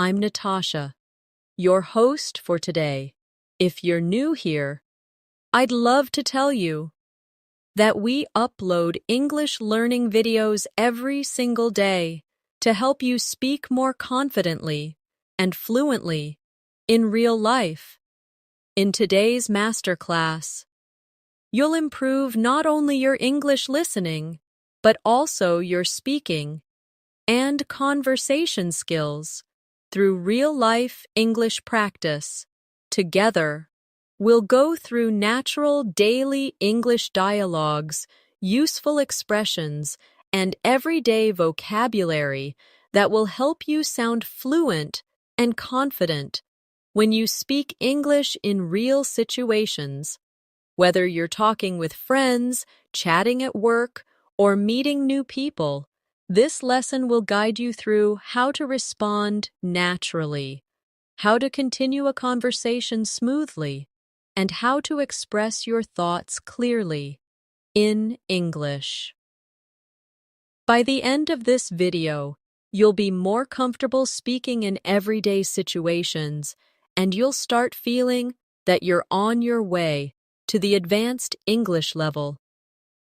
I'm Natasha, your host for today. If you're new here, I'd love to tell you that we upload English learning videos every single day to help you speak more confidently and fluently in real life. In today's masterclass, you'll improve not only your English listening, but also your speaking and conversation skills through real-life English practice. Together, we'll go through natural daily English dialogues, useful expressions, and everyday vocabulary that will help you sound fluent and confident when you speak English in real situations. Whether you're talking with friends, chatting at work, or meeting new people, this lesson will guide you through how to respond naturally, how to continue a conversation smoothly, and how to express your thoughts clearly in English. By the end of this video, you'll be more comfortable speaking in everyday situations, and you'll start feeling that you're on your way to the advanced English level.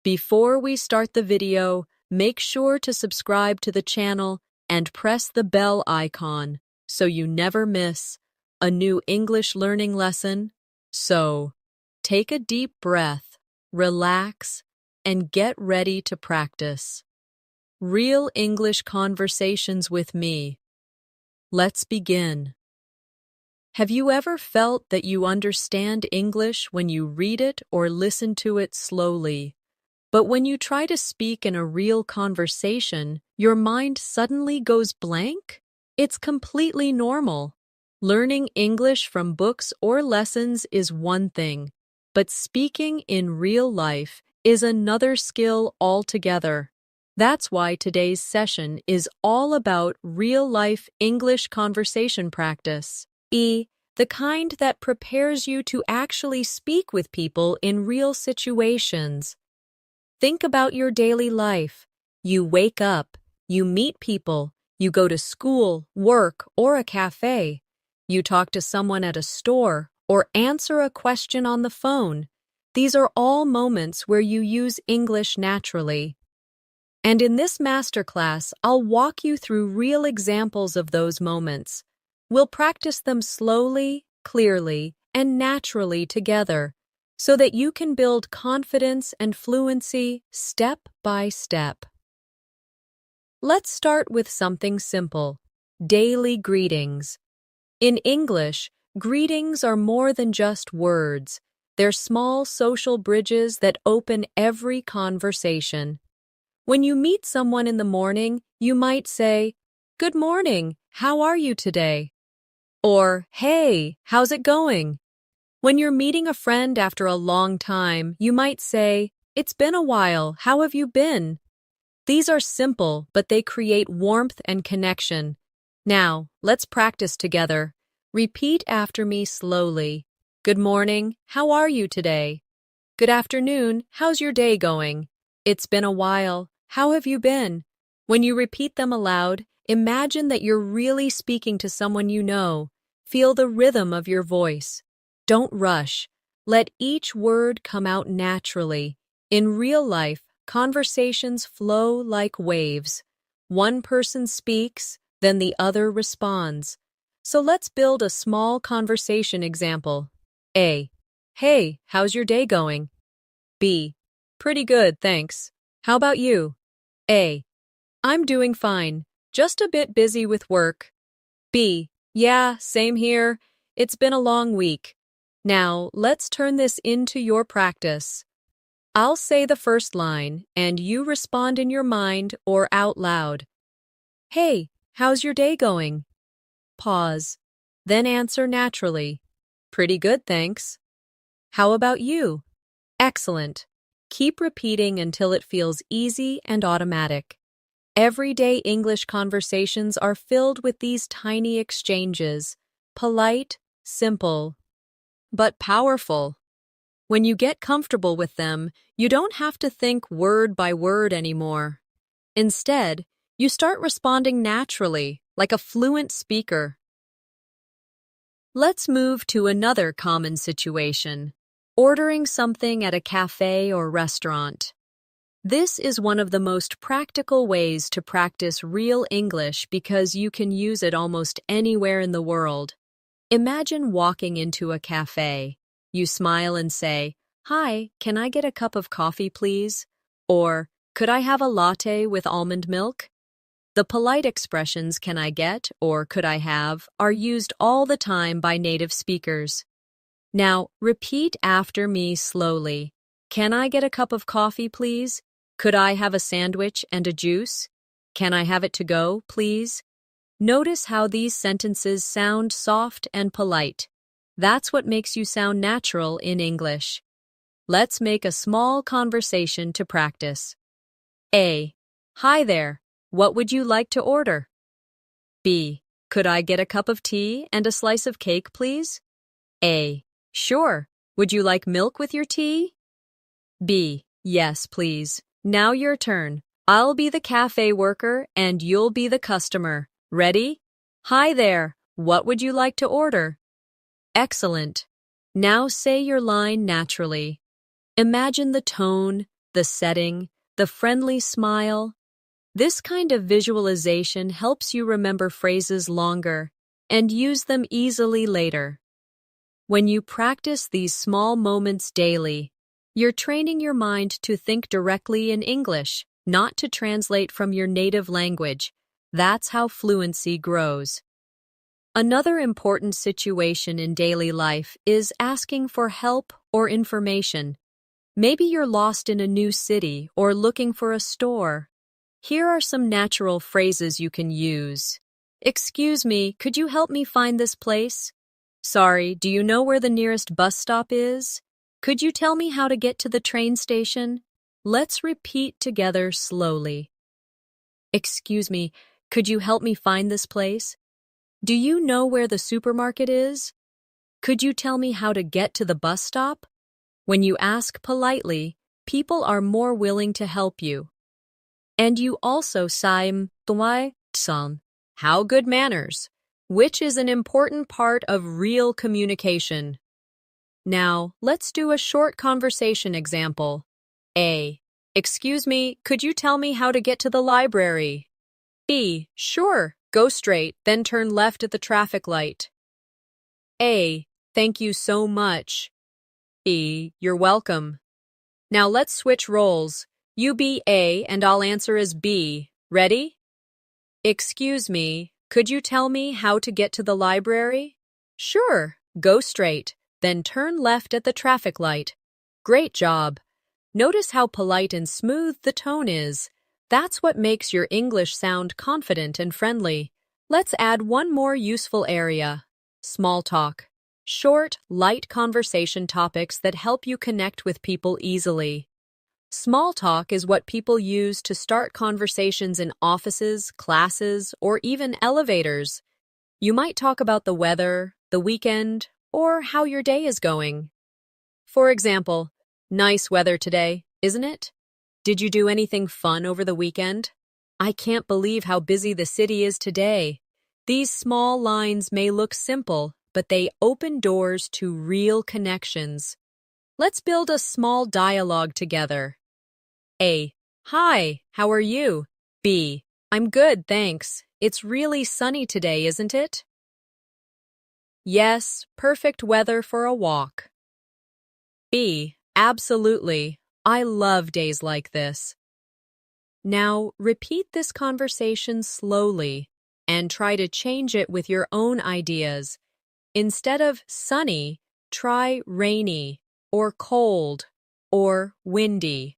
Before we start the video, make sure to subscribe to the channel and press the bell icon so you never miss a new English learning lesson. So, take a deep breath, relax, and get ready to practice real English conversations with me. Let's begin. Have you ever felt that you understand English when you read it or listen to it slowly? But when you try to speak in a real conversation, your mind suddenly goes blank? It's completely normal. Learning English from books or lessons is one thing, but speaking in real life is another skill altogether. That's why today's session is all about real-life English conversation practice. The kind that prepares you to actually speak with people in real situations. Think about your daily life. You wake up, you meet people, you go to school, work, or a cafe. You talk to someone at a store or answer a question on the phone. These are all moments where you use English naturally. And in this masterclass, I'll walk you through real examples of those moments. We'll practice them slowly, clearly, and naturally together, so that you can build confidence and fluency step by step. Let's start with something simple: daily greetings. In English, greetings are more than just words. They're small social bridges that open every conversation. When you meet someone in the morning, you might say, "Good morning, how are you today?" Or, "Hey, how's it going?" When you're meeting a friend after a long time, you might say, "It's been a while, how have you been?" These are simple, but they create warmth and connection. Now, let's practice together. Repeat after me slowly. Good morning, how are you today? Good afternoon, how's your day going? It's been a while, how have you been? When you repeat them aloud, imagine that you're really speaking to someone you know. Feel the rhythm of your voice. Don't rush. Let each word come out naturally. In real life, conversations flow like waves. One person speaks, then the other responds. So let's build a small conversation example. A. Hey, how's your day going? B. Pretty good, thanks. How about you? A. I'm doing fine, just a bit busy with work. B. Yeah, same here. It's been a long week. Now, let's turn this into your practice. I'll say the first line, and you respond in your mind or out loud. Hey, how's your day going? Pause. Then answer naturally. Pretty good, thanks. How about you? Excellent. Keep repeating until it feels easy and automatic. Everyday English conversations are filled with these tiny exchanges, polite, simple, but powerful. When you get comfortable with them, you don't have to think word by word anymore. Instead, you start responding naturally, like a fluent speaker. Let's move to another common situation: ordering something at a cafe or restaurant. This is one of the most practical ways to practice real English because you can use it almost anywhere in the world. Imagine walking into a cafe. You smile and say, "Hi, can I get a cup of coffee, please?" Or, "Could I have a latte with almond milk?" The polite expressions "can I get" or "could I have" are used all the time by native speakers. Now, repeat after me slowly. Can I get a cup of coffee, please? Could I have a sandwich and a juice? Can I have it to go, please? Notice how these sentences sound soft and polite. That's what makes you sound natural in English. Let's make a small conversation to practice. A. Hi there. What would you like to order? B. Could I get a cup of tea and a slice of cake, please? A. Sure. Would you like milk with your tea? B. Yes, please. Now your turn. I'll be the cafe worker and you'll be the customer. Ready? Hi there. What would you like to order? Excellent. Now say your line naturally. Imagine the tone, the setting, the friendly smile. This kind of visualization helps you remember phrases longer and use them easily later. When you practice these small moments daily, you're training your mind to think directly in English, not to translate from your native language. That's how fluency grows. Another important situation in daily life is asking for help or information. Maybe you're lost in a new city or looking for a store. Here are some natural phrases you can use. Excuse me, could you help me find this place? Sorry, do you know where the nearest bus stop is? Could you tell me how to get to the train station? Let's repeat together slowly. Excuse me, could you help me find this place? Do you know where the supermarket is? Could you tell me how to get to the bus stop? When you ask politely, people are more willing to help you. And you also saim son, how good manners, which is an important part of real communication. Now, let's do a short conversation example. A. Excuse me, could you tell me how to get to the library? B. Sure, go straight, then turn left at the traffic light. A. Thank you so much. B. You're welcome. Now let's switch roles. You be A and I'll answer as B. Ready? Excuse me, could you tell me how to get to the library? Sure, go straight, then turn left at the traffic light. Great job. Notice how polite and smooth the tone is. That's what makes your English sound confident and friendly. Let's add one more useful area: small talk. Short, light conversation topics that help you connect with people easily. Small talk is what people use to start conversations in offices, classes, or even elevators. You might talk about the weather, the weekend, or how your day is going. For example, nice weather today, isn't it? Did you do anything fun over the weekend? I can't believe how busy the city is today. These small lines may look simple, but they open doors to real connections. Let's build a small dialogue together. A. Hi, how are you? B. I'm good, thanks. It's really sunny today, isn't it? Yes, perfect weather for a walk. B. Absolutely. I love days like this. Now, repeat this conversation slowly and try to change it with your own ideas. Instead of sunny, try rainy, or cold, or windy.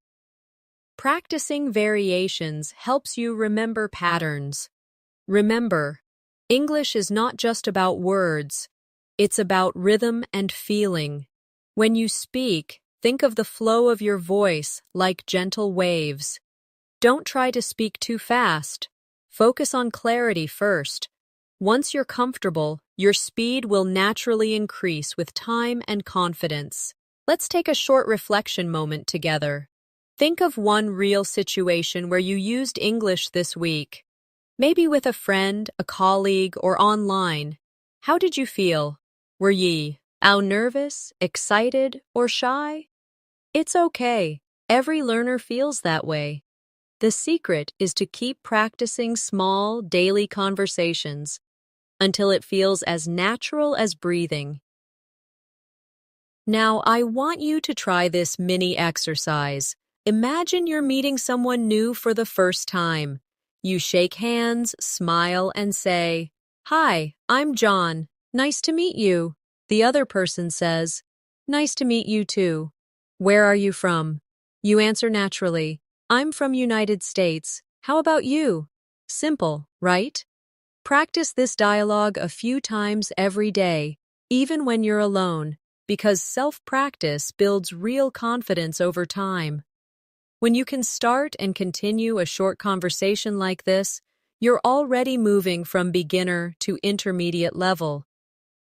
Practicing variations helps you remember patterns. Remember, English is not just about words. It's about rhythm and feeling. When you speak, think of the flow of your voice like gentle waves. Don't try to speak too fast. Focus on clarity first. Once you're comfortable, your speed will naturally increase with time and confidence. Let's take a short reflection moment together. Think of one real situation where you used English this week. Maybe with a friend, a colleague, or online. How did you feel? Were ye nervous, excited, or shy? It's okay. Every learner feels that way. The secret is to keep practicing small, daily conversations until it feels as natural as breathing. Now, I want you to try this mini exercise. Imagine you're meeting someone new for the first time. You shake hands, smile, and say, "Hi, I'm John. Nice to meet you." The other person says, "Nice to meet you too." "Where are you from?" You answer naturally, "I'm from United States. How about you?" Simple, right? Practice this dialogue a few times every day, even when you're alone, because self-practice builds real confidence over time. When you can start and continue a short conversation like this, you're already moving from beginner to intermediate level.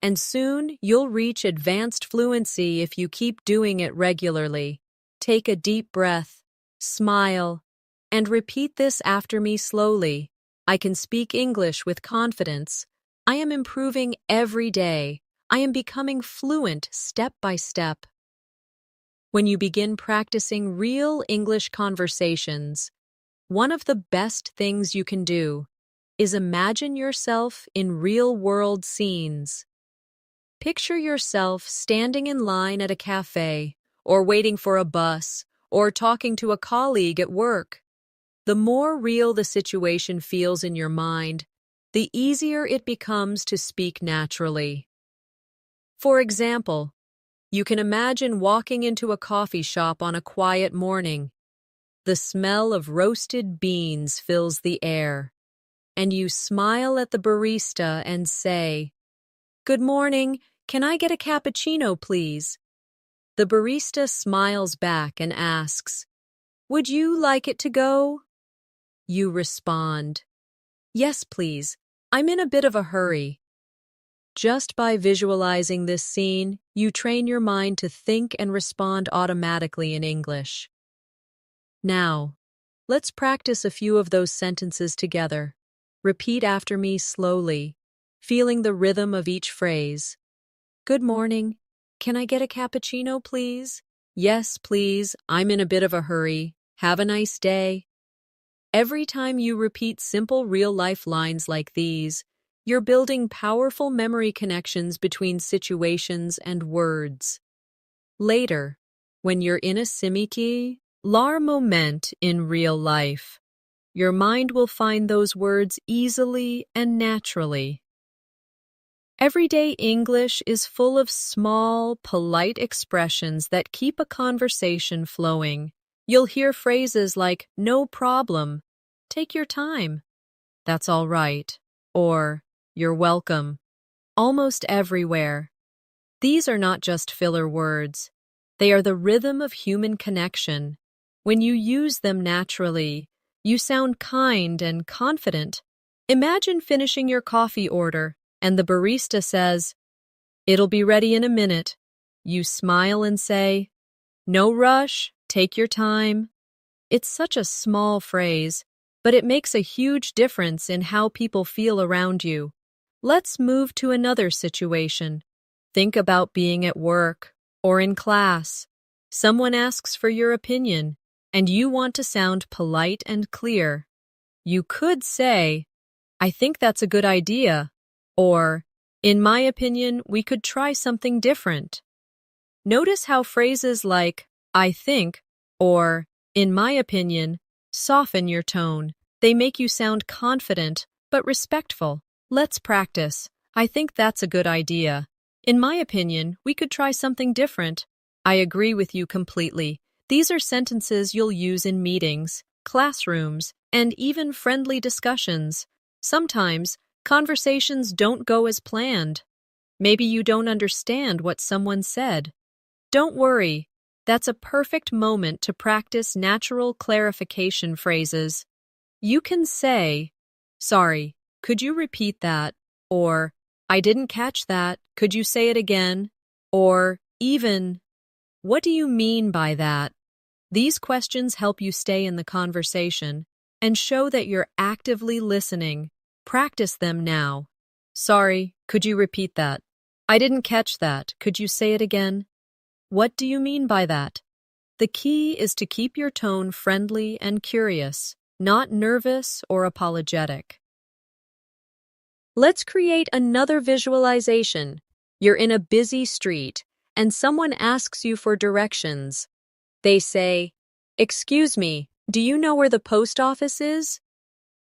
And soon, you'll reach advanced fluency if you keep doing it regularly. Take a deep breath, smile, and repeat this after me slowly. I can speak English with confidence. I am improving every day. I am becoming fluent step by step. When you begin practicing real English conversations, one of the best things you can do is imagine yourself in real-world scenes. Picture yourself standing in line at a cafe, or waiting for a bus, or talking to a colleague at work. The more real the situation feels in your mind, the easier it becomes to speak naturally. For example, you can imagine walking into a coffee shop on a quiet morning. The smell of roasted beans fills the air, and you smile at the barista and say, "Good morning, can I get a cappuccino, please?" The barista smiles back and asks, "Would you like it to go?" You respond, "Yes, please. I'm in a bit of a hurry." Just by visualizing this scene, you train your mind to think and respond automatically in English. Now, let's practice a few of those sentences together. Repeat after me slowly, feeling the rhythm of each phrase. "Good morning. Can I get a cappuccino, please?" "Yes, please. I'm in a bit of a hurry. Have a nice day." Every time you repeat simple real-life lines like these, you're building powerful memory connections between situations and words. Later, when you're in a similar moment in real life, your mind will find those words easily and naturally. Everyday English is full of small, polite expressions that keep a conversation flowing. You'll hear phrases like, "No problem," "Take your time," "That's all right," or "You're welcome," almost everywhere. These are not just filler words. They are the rhythm of human connection. When you use them naturally, you sound kind and confident. Imagine finishing your coffee order, and the barista says, "It'll be ready in a minute." You smile and say, "No rush, take your time." It's such a small phrase, but it makes a huge difference in how people feel around you. Let's move to another situation. Think about being at work or in class. Someone asks for your opinion, and you want to sound polite and clear. You could say, "I think that's a good idea," or, "In my opinion, we could try something different." Notice how phrases like, "I think," or, "In my opinion," soften your tone. They make you sound confident, but respectful. Let's practice. "I think that's a good idea." "In my opinion, we could try something different." "I agree with you completely." These are sentences you'll use in meetings, classrooms, and even friendly discussions. Sometimes, conversations don't go as planned. Maybe you don't understand what someone said. Don't worry. That's a perfect moment to practice natural clarification phrases. You can say, "Sorry, could you repeat that?" Or, "I didn't catch that. Could you say it again?" Or, even, "What do you mean by that?" These questions help you stay in the conversation and show that you're actively listening. Practice them now. "Sorry, could you repeat that?" I didn't catch that. Could you say it again? What do you mean by that? The key is to keep your tone friendly and curious, not nervous or apologetic. Let's create another visualization. You're in a busy street, and someone asks you for directions. They say, "Excuse me, do you know where the post office is?"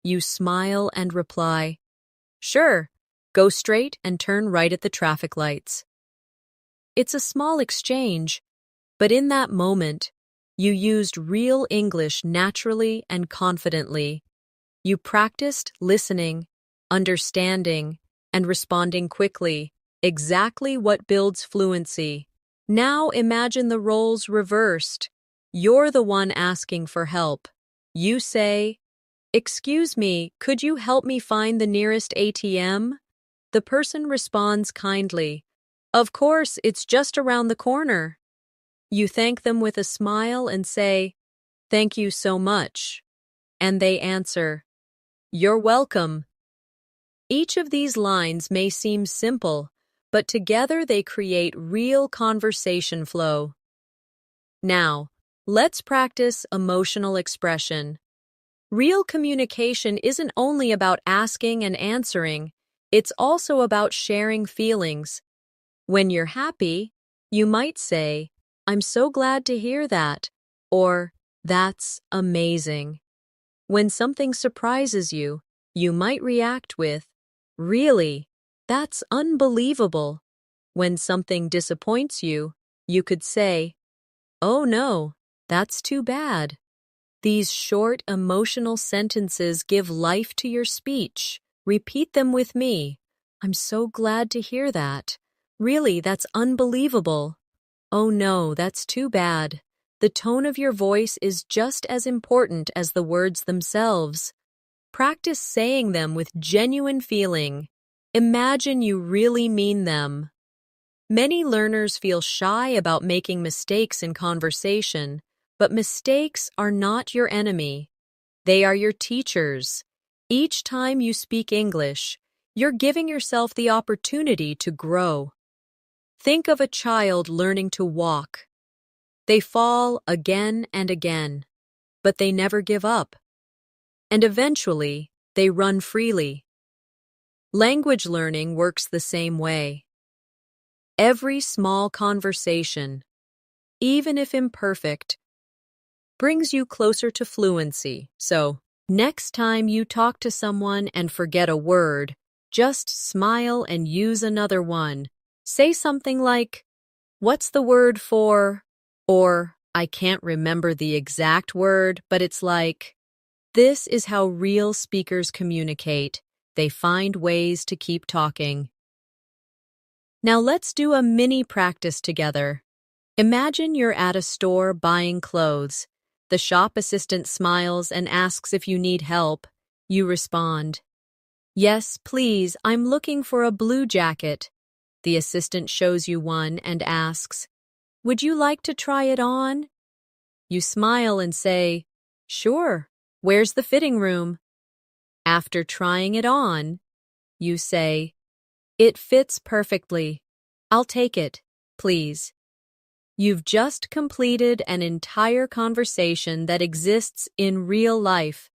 You smile and reply, "Sure, go straight and turn right at the traffic lights." It's a small exchange, but in that moment, you used real English naturally and confidently. You practiced listening, understanding, and responding quickly, exactly what builds fluency. Now imagine the roles reversed. You're the one asking for help. You say, "Excuse me, could you help me find the nearest ATM?" The person responds kindly, "Of course, it's just around the corner." You thank them with a smile and say, "Thank you so much." And they answer, "You're welcome." Each of these lines may seem simple, but together they create real conversation flow. Now, let's practice emotional expression. Real communication isn't only about asking and answering, it's also about sharing feelings. When you're happy, you might say, "I'm so glad to hear that," or "That's amazing." When something surprises you, you might react with, "Really? That's unbelievable." When something disappoints you, you could say, "Oh no, that's too bad." These short, emotional sentences give life to your speech. Repeat them with me. "I'm so glad to hear that." "Really, that's unbelievable." "Oh no, that's too bad." The tone of your voice is just as important as the words themselves. Practice saying them with genuine feeling. Imagine you really mean them. Many learners feel shy about making mistakes in conversation, but mistakes are not your enemy. They are your teachers. Each time you speak English, you're giving yourself the opportunity to grow. Think of a child learning to walk. They fall again and again, but they never give up. And eventually, they run freely. Language learning works the same way. Every small conversation, even if imperfect, brings you closer to fluency. So, next time you talk to someone and forget a word, just smile and use another one. Say something like, "What's the word for?" Or, "I can't remember the exact word, but it's like." This is how real speakers communicate. They find ways to keep talking. Now let's do a mini practice together. Imagine you're at a store buying clothes. The shop assistant smiles and asks if you need help. You respond, "Yes, please, I'm looking for a blue jacket." The assistant shows you one and asks, "Would you like to try it on?" You smile and say, "Sure, where's the fitting room?" After trying it on, you say, "It fits perfectly. I'll take it, please." You've just completed an entire conversation that exists in real life.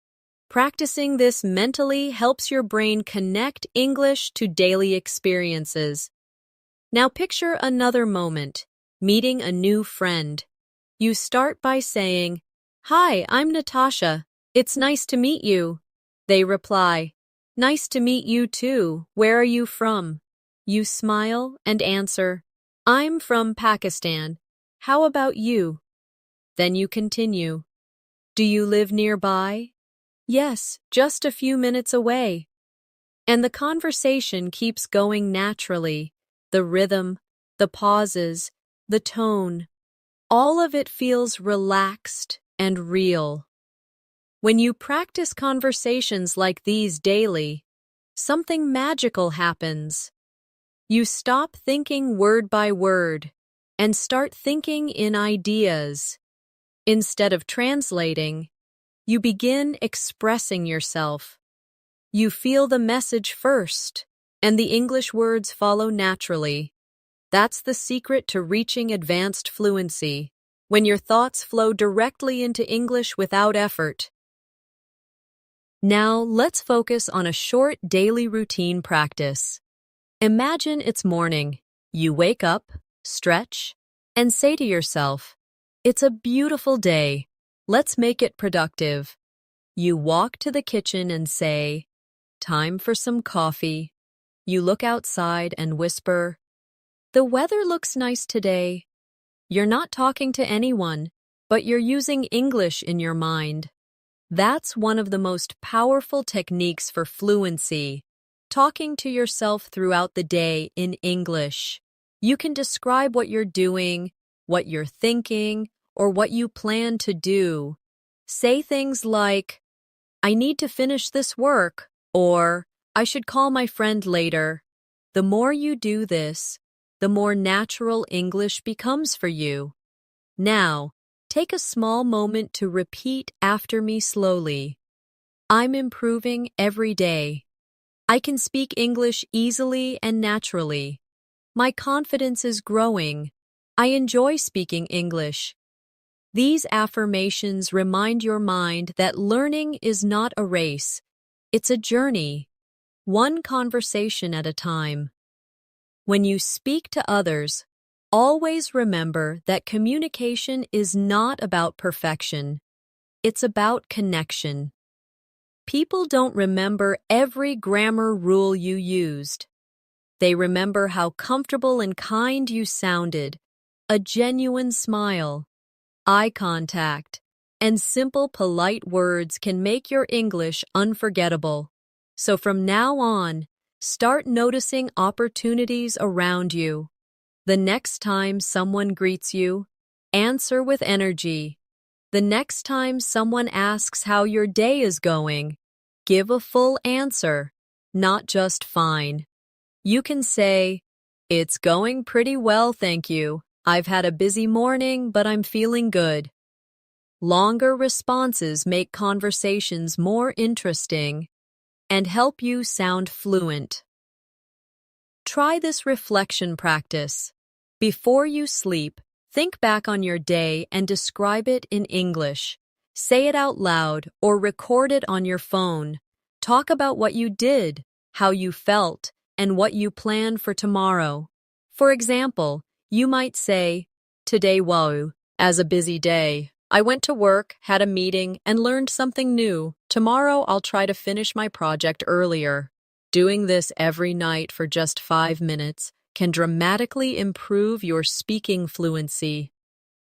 Practicing this mentally helps your brain connect English to daily experiences. Now picture another moment, meeting a new friend. You start by saying, "Hi, I'm Natasha. It's nice to meet you." They reply, "Nice to meet you too. Where are you from?" You smile and answer, "I'm from Pakistan. How about you?" Then you continue, "Do you live nearby?" "Yes, just a few minutes away." And the conversation keeps going naturally. The rhythm, the pauses, the tone, all of it feels relaxed and real. When you practice conversations like these daily, something magical happens. You stop thinking word by word and start thinking in ideas. Instead of translating, you begin expressing yourself. You feel the message first. and the English words follow naturally. That's the secret to reaching advanced fluency, when your thoughts flow directly into English without effort. Now, let's focus on a short daily routine practice. Imagine it's morning. You wake up, stretch, and say to yourself, "It's a beautiful day. Let's make it productive." You walk to the kitchen and say, "Time for some coffee." You look outside and whisper, "The weather looks nice today." You're not talking to anyone, but you're using English in your mind. That's one of the most powerful techniques for fluency, talking to yourself throughout the day in English. You can describe what you're doing, what you're thinking, or what you plan to do. Say things like, "I need to finish this work," or "I should call my friend later." The more you do this, the more natural English becomes for you. Now, take a small moment to repeat after me slowly. I'm improving every day. I can speak English easily and naturally. My confidence is growing. I enjoy speaking English. These affirmations remind your mind that learning is not a race. It's a journey, one conversation at a time. When you speak to others, always remember that communication is not about perfection. It's about connection. People don't remember every grammar rule you used. They remember how comfortable and kind you sounded, a genuine smile, eye contact, and simple, polite words can make your English unforgettable. So from now on, start noticing opportunities around you. The next time someone greets you, answer with energy. The next time someone asks how your day is going, give a full answer, not just fine. You can say, "It's going pretty well, thank you. I've had a busy morning, but I'm feeling good." Longer responses make conversations more interesting and help you sound fluent. Try this reflection practice. Before you sleep, think back on your day and describe it in English. Say it out loud or record it on your phone. Talk about what you did, how you felt, and what you plan for tomorrow. For example, you might say, "Today as a busy day. I went to work, had a meeting, and learned something new. Tomorrow I'll try to finish my project earlier." Doing this every night for just 5 minutes can dramatically improve your speaking fluency.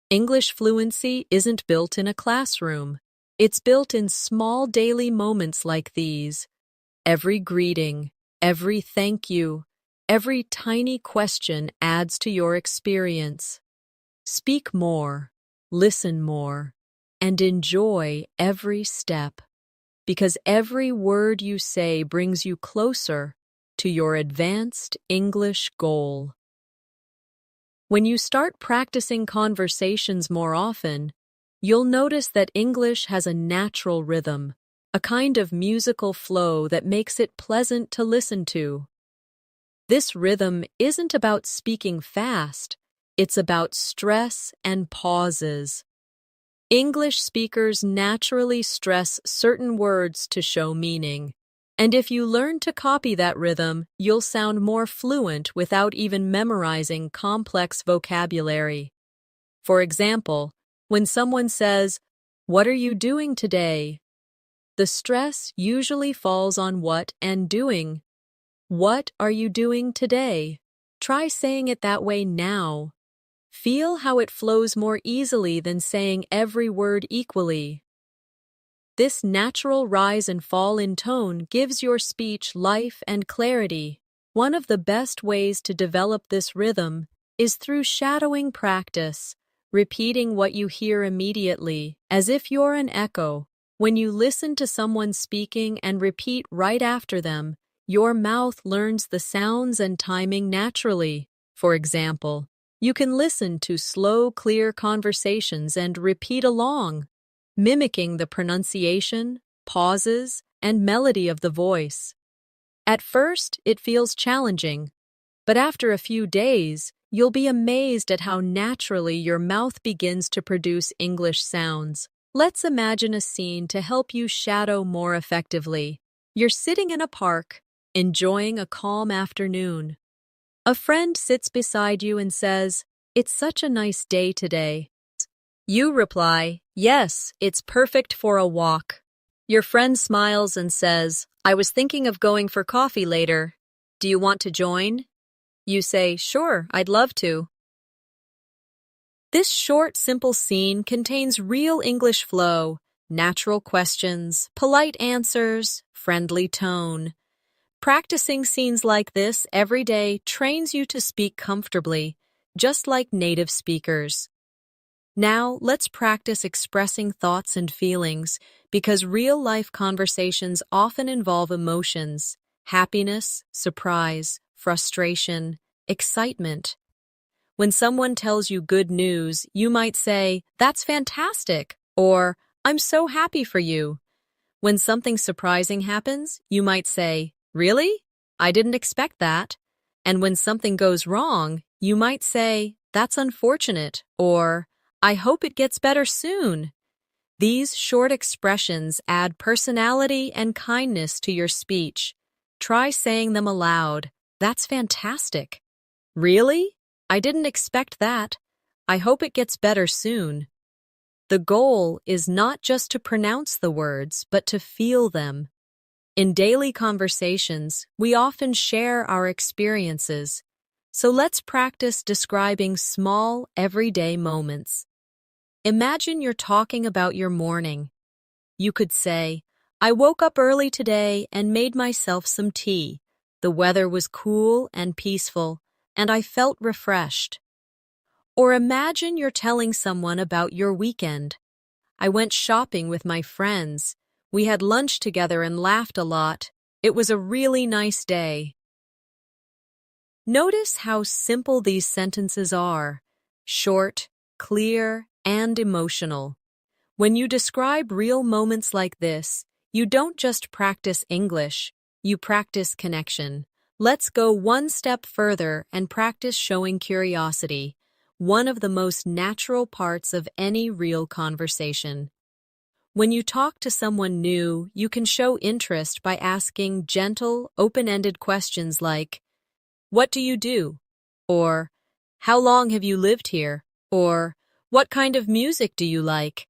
English fluency isn't built in a classroom. It's built in small daily moments like these. Every greeting, every thank you, every tiny question adds to your experience. Speak more, listen more, and enjoy every step, because every word you say brings you closer to your advanced English goal. When you start practicing conversations more often, you'll notice that English has a natural rhythm, a kind of musical flow that makes it pleasant to listen to. This rhythm isn't about speaking fast, it's about stress and pauses. English speakers naturally stress certain words to show meaning, and if you learn to copy that rhythm, you'll sound more fluent without even memorizing complex vocabulary. For example, when someone says, "What are you doing today?" the stress usually falls on what and doing. What are you doing today? Try saying it that way now. Feel how it flows more easily than saying every word equally. This natural rise and fall in tone gives your speech life and clarity. One of the best ways to develop this rhythm is through shadowing practice, repeating what you hear immediately, as if you're an echo. When you listen to someone speaking and repeat right after them, your mouth learns the sounds and timing naturally. For example, you can listen to slow, clear conversations and repeat along, mimicking the pronunciation, pauses, and melody of the voice. At first, it feels challenging, but after a few days, you'll be amazed at how naturally your mouth begins to produce English sounds. Let's imagine a scene to help you shadow more effectively. You're sitting in a park, enjoying a calm afternoon. A friend sits beside you and says, "It's such a nice day today." You reply, "Yes, it's perfect for a walk." Your friend smiles and says, "I was thinking of going for coffee later. Do you want to join?" You say, "Sure, I'd love to." This short, simple scene contains real English flow, natural questions, polite answers, friendly tone. Practicing scenes like this every day trains you to speak comfortably, just like native speakers. Now, let's practice expressing thoughts and feelings because real-life conversations often involve emotions, happiness, surprise, frustration, excitement. When someone tells you good news, you might say, "That's fantastic," or "I'm so happy for you." When something surprising happens, you might say, "Really? I didn't expect that." And when something goes wrong, you might say, "That's unfortunate," or "I hope it gets better soon." These short expressions add personality and kindness to your speech. Try saying them aloud. "That's fantastic." "Really? I didn't expect that. I hope it gets better soon." The goal is not just to pronounce the words, but to feel them. In daily conversations, we often share our experiences. So let's practice describing small, everyday moments. Imagine you're talking about your morning. You could say, "I woke up early today and made myself some tea. The weather was cool and peaceful, and I felt refreshed." Or imagine you're telling someone about your weekend. "I went shopping with my friends. We had lunch together and laughed a lot. It was a really nice day." Notice how simple these sentences are: short, clear, and emotional. When you describe real moments like this, you don't just practice English, you practice connection. Let's go one step further and practice showing curiosity, one of the most natural parts of any real conversation. When you talk to someone new, you can show interest by asking gentle, open-ended questions like, "What do you do?" Or, "How long have you lived here?" Or, "What kind of music do you like?"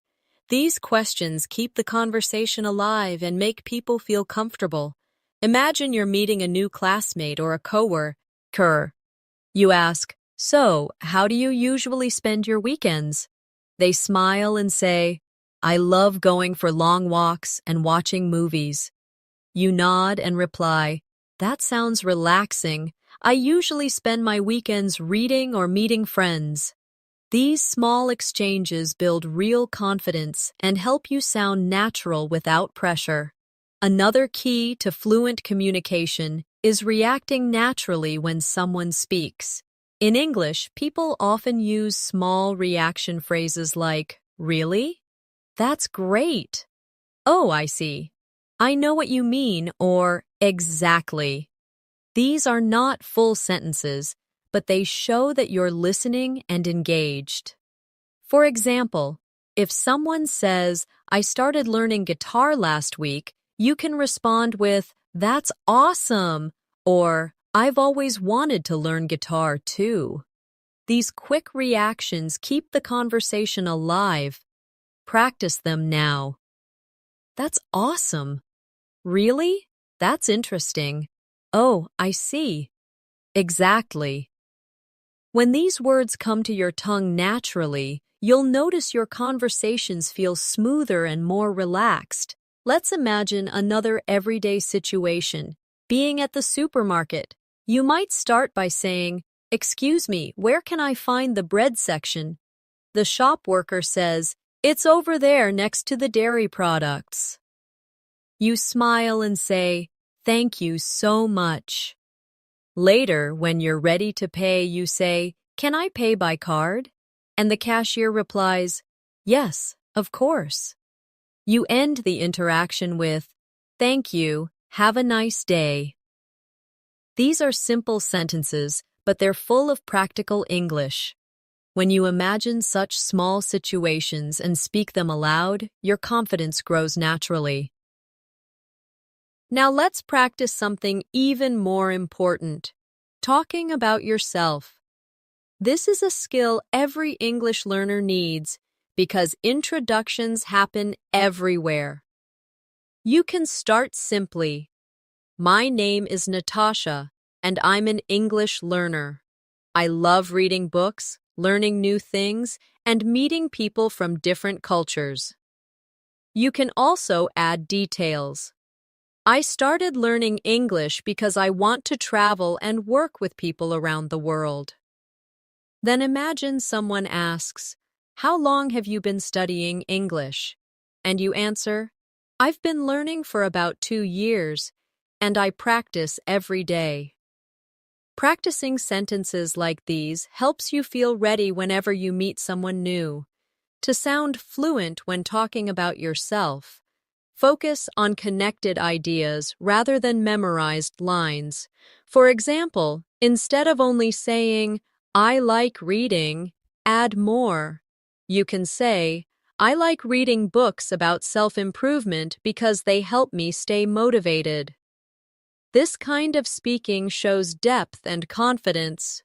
These questions keep the conversation alive and make people feel comfortable. Imagine you're meeting a new classmate or a coworker. You ask, "So, how do you usually spend your weekends?" They smile and say, "I love going for long walks and watching movies." You nod and reply, "That sounds relaxing. I usually spend my weekends reading or meeting friends." These small exchanges build real confidence and help you sound natural without pressure. Another key to fluent communication is reacting naturally when someone speaks. In English, people often use small reaction phrases like, "Really? That's great. Oh, I see. I know what you mean," or "Exactly." These are not full sentences, but they show that you're listening and engaged. For example, if someone says, "I started learning guitar last week," you can respond with, "That's awesome," or "I've always wanted to learn guitar too." These quick reactions keep the conversation alive. Practice them now. "That's awesome." "Really? That's interesting." "Oh, I see." "Exactly." When these words come to your tongue naturally, you'll notice your conversations feel smoother and more relaxed. Let's imagine another everyday situation. Being at the supermarket, you might start by saying, "Excuse me, where can I find the bread section?" The shop worker says, "It's over there next to the dairy products." You smile and say, "Thank you so much." Later, when you're ready to pay, you say, "Can I pay by card?" And the cashier replies, "Yes, of course." You end the interaction with, "Thank you, have a nice day." These are simple sentences, but they're full of practical English. When you imagine such small situations and speak them aloud, your confidence grows naturally. Now let's practice something even more important, talking about yourself. This is a skill every English learner needs because introductions happen everywhere. You can start simply. My name is Natasha, and I'm an English learner. I love reading books, learning new things, and meeting people from different cultures. You can also add details. I started learning English because I want to travel and work with people around the world. Then imagine someone asks, "How long have you been studying English?" And you answer, "I've been learning for about 2 years, and I practice every day." Practicing sentences like these helps you feel ready whenever you meet someone new. To sound fluent when talking about yourself, focus on connected ideas rather than memorized lines. For example, instead of only saying, "I like reading," add more. You can say, "I like reading books about self-improvement because they help me stay motivated." This kind of speaking shows depth and confidence.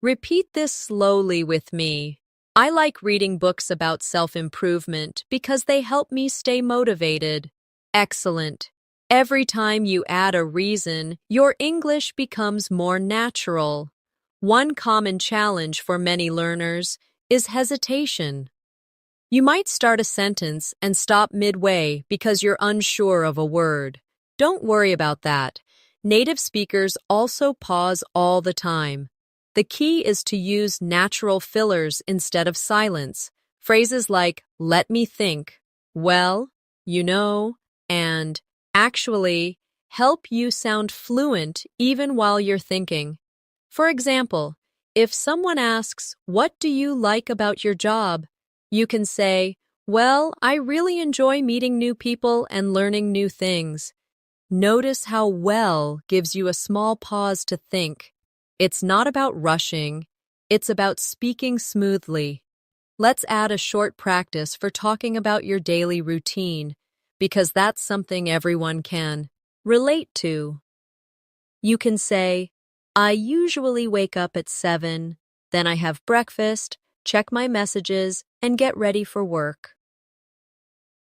Repeat this slowly with me. I like reading books about self-improvement because they help me stay motivated. Excellent. Every time you add a reason, your English becomes more natural. One common challenge for many learners is hesitation. You might start a sentence and stop midway because you're unsure of a word. Don't worry about that. Native speakers also pause all the time. The key is to use natural fillers instead of silence. Phrases like, "let me think," "well," "you know," and "actually" help you sound fluent even while you're thinking. For example, if someone asks, "What do you like about your job?" you can say, "Well, I really enjoy meeting new people and learning new things." Notice how "well" gives you a small pause to think. It's not about rushing, it's about speaking smoothly. Let's add a short practice for talking about your daily routine, because that's something everyone can relate to. You can say, "I usually wake up at 7, then I have breakfast, check my messages, and get ready for work."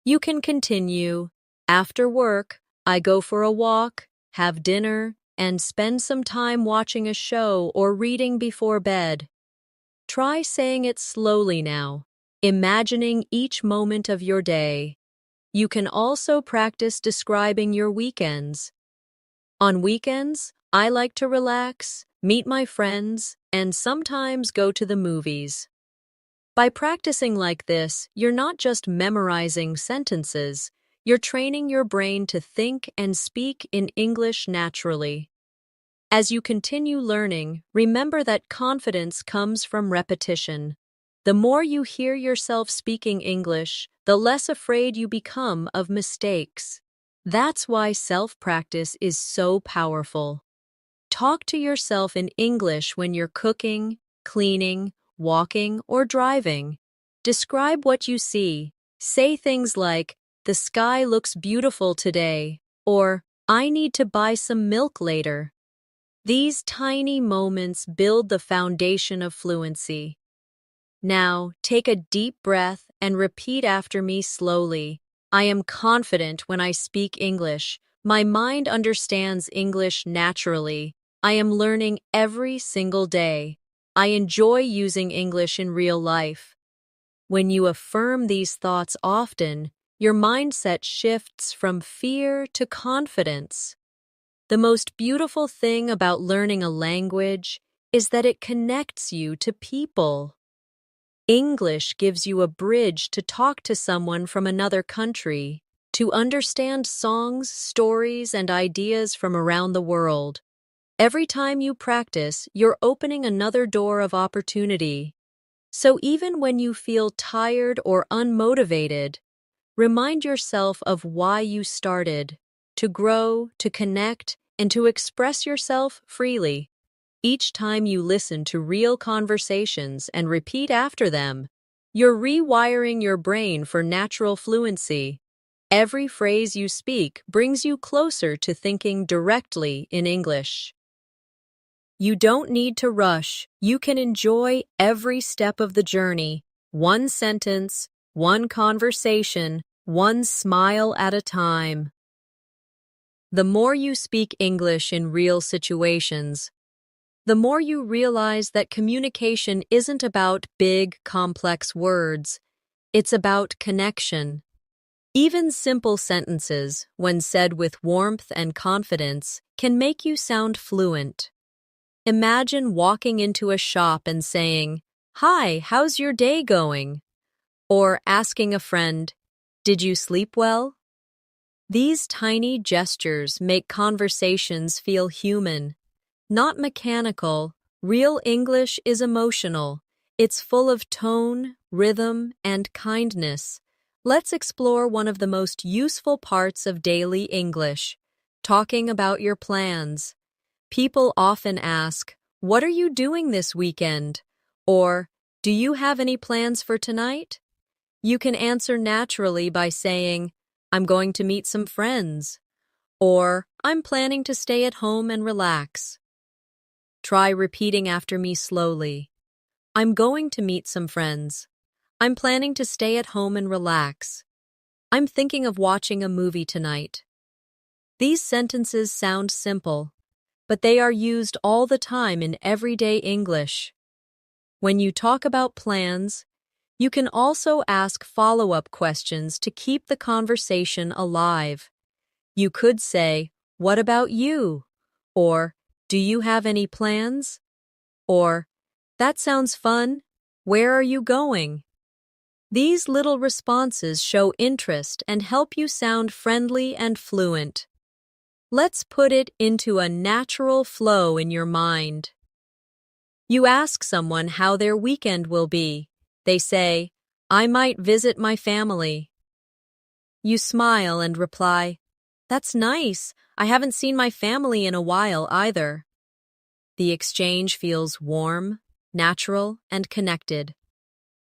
You can continue, "After work, I go for a walk, have dinner, and spend some time watching a show or reading before bed." Try saying it slowly now, imagining each moment of your day. You can also practice describing your weekends. On weekends, I like to relax, meet my friends, and sometimes go to the movies. By practicing like this, you're not just memorizing sentences, you're training your brain to think and speak in English naturally. As you continue learning, remember that confidence comes from repetition. The more you hear yourself speaking English, the less afraid you become of mistakes. That's why self-practice is so powerful. Talk to yourself in English when you're cooking, cleaning, walking, or driving. Describe what you see. Say things like, "The sky looks beautiful today," or "I need to buy some milk later." These tiny moments build the foundation of fluency. Now, take a deep breath and repeat after me slowly. I am confident when I speak English. My mind understands English naturally. I am learning every single day. I enjoy using English in real life. When you affirm these thoughts often, your mindset shifts from fear to confidence. The most beautiful thing about learning a language is that it connects you to people. English gives you a bridge to talk to someone from another country, to understand songs, stories, and ideas from around the world. Every time you practice, you're opening another door of opportunity. So even when you feel tired or unmotivated, remind yourself of why you started: to grow, to connect, and to express yourself freely. Each time you listen to real conversations and repeat after them, you're rewiring your brain for natural fluency. Every phrase you speak brings you closer to thinking directly in English. You don't need to rush. You can enjoy every step of the journey, one sentence, one conversation, one smile at a time. The more you speak English in real situations, the more you realize that communication isn't about big, complex words. It's about connection. Even simple sentences, when said with warmth and confidence, can make you sound fluent. Imagine walking into a shop and saying, "Hi, how's your day going?" Or asking a friend, "Did you sleep well?" These tiny gestures make conversations feel human, not mechanical. Real English is emotional. It's full of tone, rhythm, and kindness. Let's explore one of the most useful parts of daily English, talking about your plans. People often ask, "What are you doing this weekend?" Or, "Do you have any plans for tonight?" You can answer naturally by saying, "I'm going to meet some friends," or "I'm planning to stay at home and relax." Try repeating after me slowly. I'm going to meet some friends. I'm planning to stay at home and relax. I'm thinking of watching a movie tonight. These sentences sound simple, but they are used all the time in everyday English. When you talk about plans, you can also ask follow-up questions to keep the conversation alive. You could say, "What about you?" Or, "Do you have any plans?" Or, "That sounds fun. Where are you going?" These little responses show interest and help you sound friendly and fluent. Let's put it into a natural flow in your mind. You ask someone how their weekend will be. They say, "I might visit my family." You smile and reply, "That's nice. I haven't seen my family in a while either." The exchange feels warm, natural, and connected.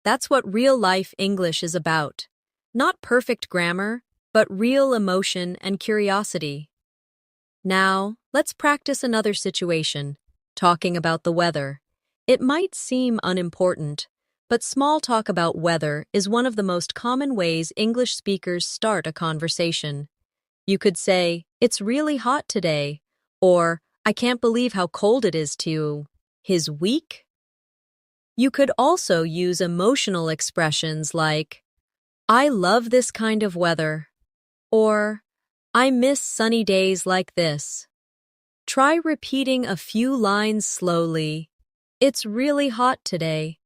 That's what real-life English is about. Not perfect grammar, but real emotion and curiosity. Now, let's practice another situation, talking about the weather. It might seem unimportant, but small talk about weather is one of the most common ways English speakers start a conversation. You could say, "It's really hot today," or "I can't believe how cold it is to his week." You could also use emotional expressions like, "I love this kind of weather," or "I miss sunny days like this." Try repeating a few lines slowly. "It's really hot today."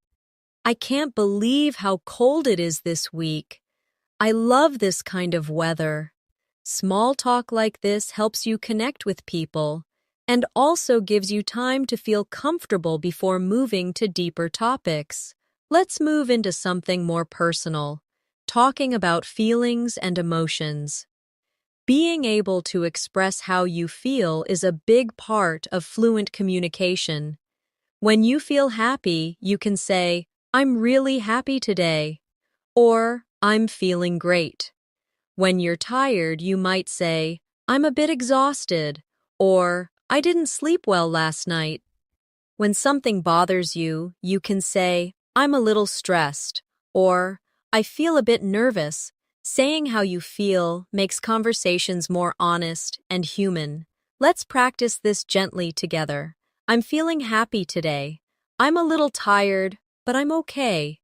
"I can't believe how cold it is this week." "I love this kind of weather." Small talk like this helps you connect with people and also gives you time to feel comfortable before moving to deeper topics. Let's move into something more personal, talking about feelings and emotions. Being able to express how you feel is a big part of fluent communication. When you feel happy, you can say, "I'm really happy today," or "I'm feeling great." When you're tired, you might say, "I'm a bit exhausted," or "I didn't sleep well last night." When something bothers you, you can say, "I'm a little stressed," or "I feel a bit nervous." Saying how you feel makes conversations more honest and human. Let's practice this gently together. "I'm feeling happy today." "I'm a little tired, but I'm okay."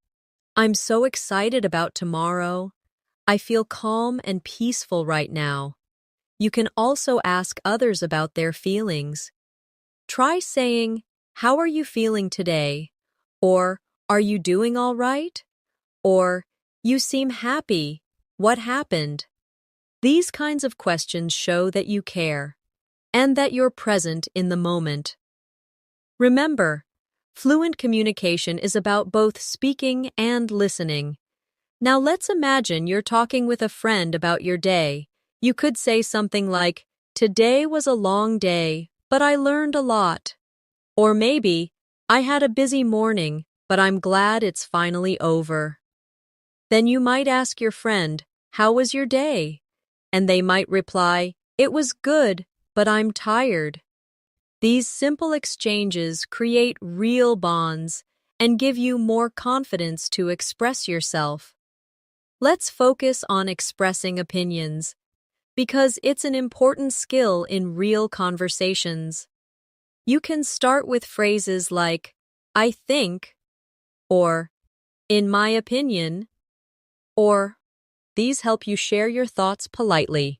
"I'm so excited about tomorrow." "I feel calm and peaceful right now." You can also ask others about their feelings. Try saying, "How are you feeling today?" Or, "Are you doing all right?" Or, "You seem happy. What happened?" These kinds of questions show that you care and that you're present in the moment. Remember, fluent communication is about both speaking and listening. Now let's imagine you're talking with a friend about your day. You could say something like, Today was a long day, but I learned a lot. Or maybe, I had a busy morning, but I'm glad it's finally over. Then you might ask your friend, how was your day? And they might reply, it was good, but I'm tired. These simple exchanges create real bonds and give you more confidence to express yourself. Let's focus on expressing opinions, because it's an important skill in real conversations. You can start with phrases like, I think, or in my opinion, or these help you share your thoughts politely.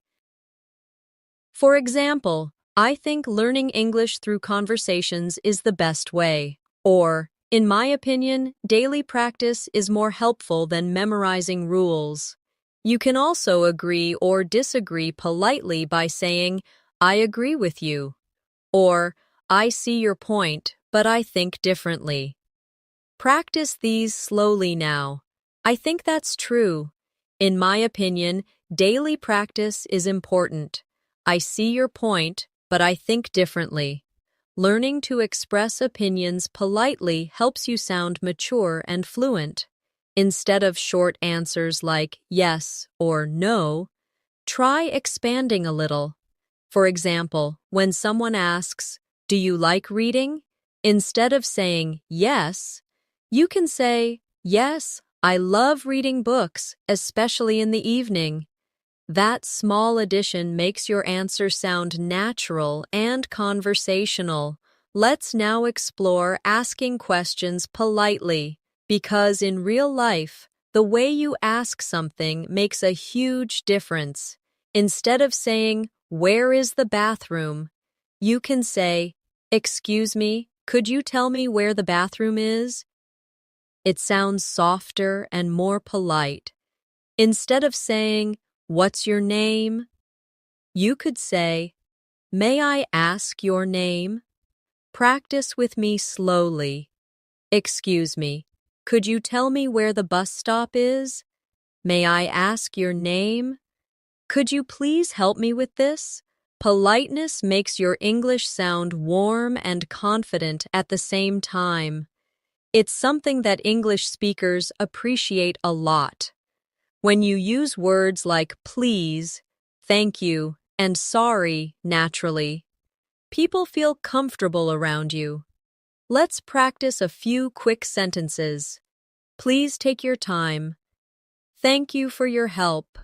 For example, I think learning English through conversations is the best way. Or, in my opinion, daily practice is more helpful than memorizing rules. You can also agree or disagree politely by saying, I agree with you, or I see your point, but I think differently. Practice these slowly now. I think that's true. In my opinion, daily practice is important. I see your point, but I think differently. Learning to express opinions politely helps you sound mature and fluent. Instead of short answers like yes or no, try expanding a little. For example, when someone asks, do you like reading? Instead of saying yes, you can say, yes, I love reading books, especially in the evening. That small addition makes your answer sound natural and conversational. Let's now explore asking questions politely, because in real life, the way you ask something makes a huge difference. Instead of saying, where is the bathroom? You can say, excuse me, could you tell me where the bathroom is? It sounds softer and more polite. Instead of saying, what's your name? You could say, may I ask your name? Practice with me slowly. Excuse me, could you tell me where the bus stop is? May I ask your name? Could you please help me with this? Politeness makes your English sound warm and confident at the same time. It's something that English speakers appreciate a lot. When you use words like please, thank you, and sorry naturally, people feel comfortable around you. Let's practice a few quick sentences. Please take your time. Thank you for your help.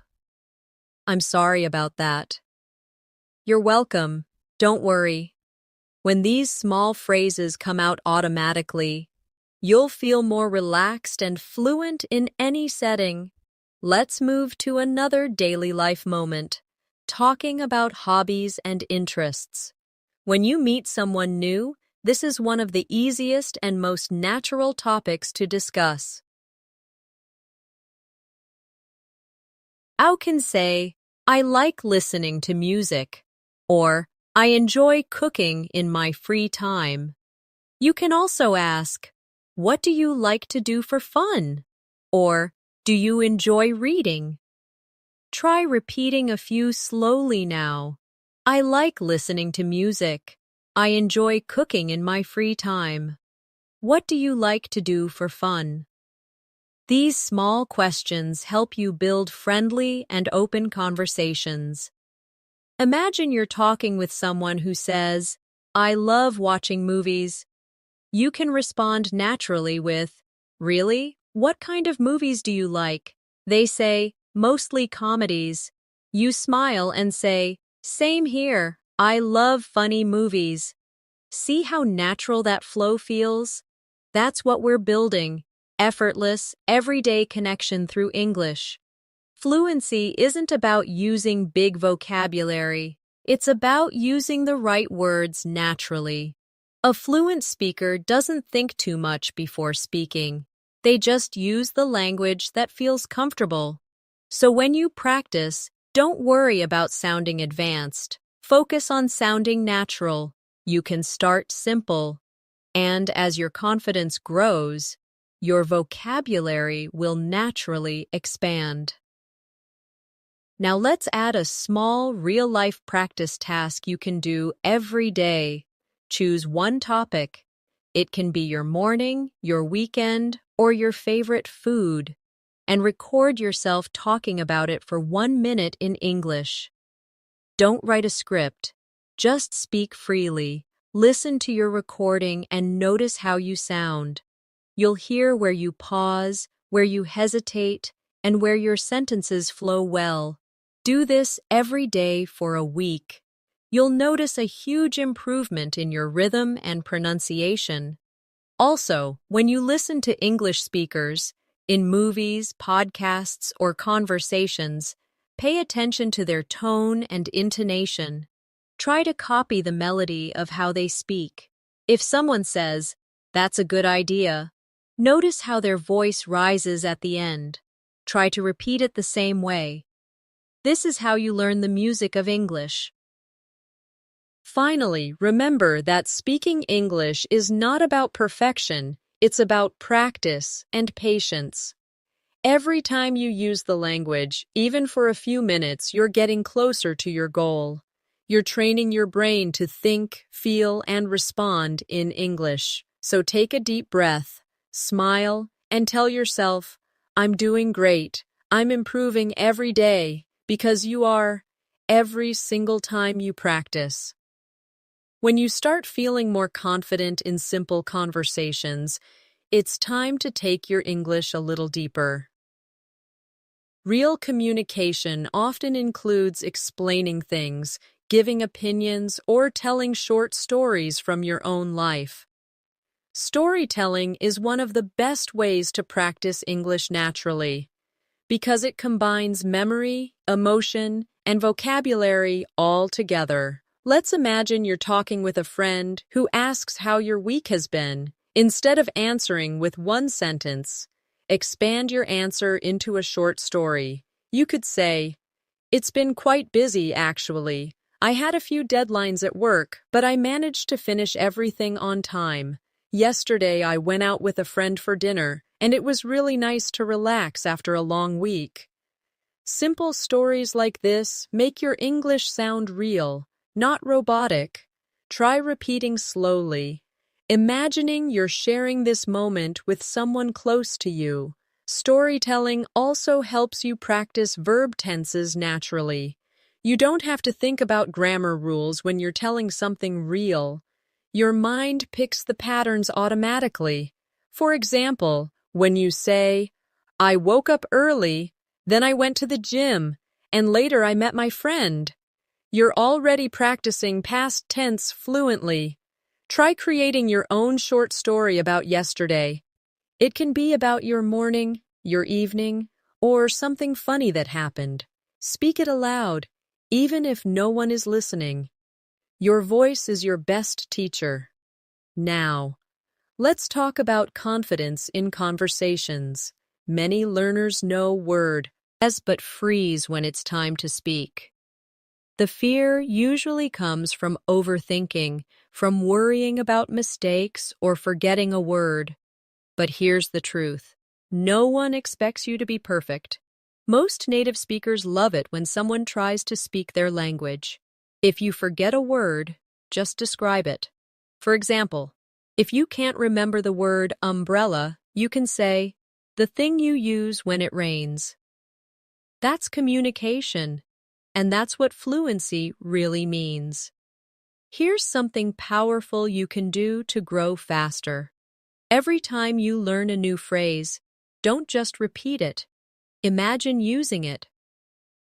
I'm sorry about that. You're welcome. Don't worry. When these small phrases come out automatically, you'll feel more relaxed and fluent in any setting. Let's move to another daily life moment, talking about hobbies and interests. When you meet someone new, this is one of the easiest and most natural topics to discuss. You can say, I like listening to music, or I enjoy cooking in my free time. You can also ask, what do you like to do for fun? Or, do you enjoy reading? Try repeating a few slowly now. I like listening to music. I enjoy cooking in my free time. What do you like to do for fun? These small questions help you build friendly and open conversations. Imagine you're talking with someone who says, I love watching movies. You can respond naturally with, really? What kind of movies do you like? They say, mostly comedies. You smile and say, same here. I love funny movies. See how natural that flow feels? That's what we're building. Effortless, everyday connection through English. Fluency isn't about using big vocabulary. It's about using the right words naturally. A fluent speaker doesn't think too much before speaking. They just use the language that feels comfortable. So when you practice, don't worry about sounding advanced. Focus on sounding natural. You can start simple. And as your confidence grows, your vocabulary will naturally expand. Now let's add a small real-life practice task you can do every day. Choose one topic. It can be your morning, your weekend, or your favorite food, and record yourself talking about it for 1 minute in English. Don't write a script. Just speak freely. Listen to your recording and notice how you sound. You'll hear where you pause, where you hesitate, and where your sentences flow well. Do this every day for a week. You'll notice a huge improvement in your rhythm and pronunciation. Also, when you listen to English speakers, in movies, podcasts, or conversations, pay attention to their tone and intonation. Try to copy the melody of how they speak. If someone says, "That's a good idea," notice how their voice rises at the end. Try to repeat it the same way. This is how you learn the music of English. Finally, remember that speaking English is not about perfection, it's about practice and patience. Every time you use the language, even for a few minutes, you're getting closer to your goal. You're training your brain to think, feel, and respond in English. So take a deep breath, smile, and tell yourself, "I'm doing great. I'm improving every day," because you are, every single time you practice. When you start feeling more confident in simple conversations, it's time to take your English a little deeper. Real communication often includes explaining things, giving opinions, or telling short stories from your own life. Storytelling is one of the best ways to practice English naturally, because it combines memory, emotion, and vocabulary all together. Let's imagine you're talking with a friend who asks how your week has been. Instead of answering with one sentence, expand your answer into a short story. You could say, "It's been quite busy, actually. I had a few deadlines at work, but I managed to finish everything on time. Yesterday, I went out with a friend for dinner, and it was really nice to relax after a long week." Simple stories like this make your English sound real, not robotic. Try repeating slowly, imagining you're sharing this moment with someone close to you. Storytelling also helps you practice verb tenses naturally. You don't have to think about grammar rules when you're telling something real. Your mind picks the patterns automatically. For example, when you say, "I woke up early, then I went to the gym, and later I met my friend," you're already practicing past tense fluently. Try creating your own short story about yesterday. It can be about your morning, your evening, or something funny that happened. Speak it aloud, even if no one is listening. Your voice is your best teacher. Now, let's talk about confidence in conversations. Many learners know word as but freeze when it's time to speak. The fear usually comes from overthinking, from worrying about mistakes or forgetting a word. But here's the truth. No one expects you to be perfect. Most native speakers love it when someone tries to speak their language. If you forget a word, just describe it. For example, if you can't remember the word umbrella, you can say, "the thing you use when it rains." That's communication. And that's what fluency really means. Here's something powerful you can do to grow faster. Every time you learn a new phrase, don't just repeat it. Imagine using it.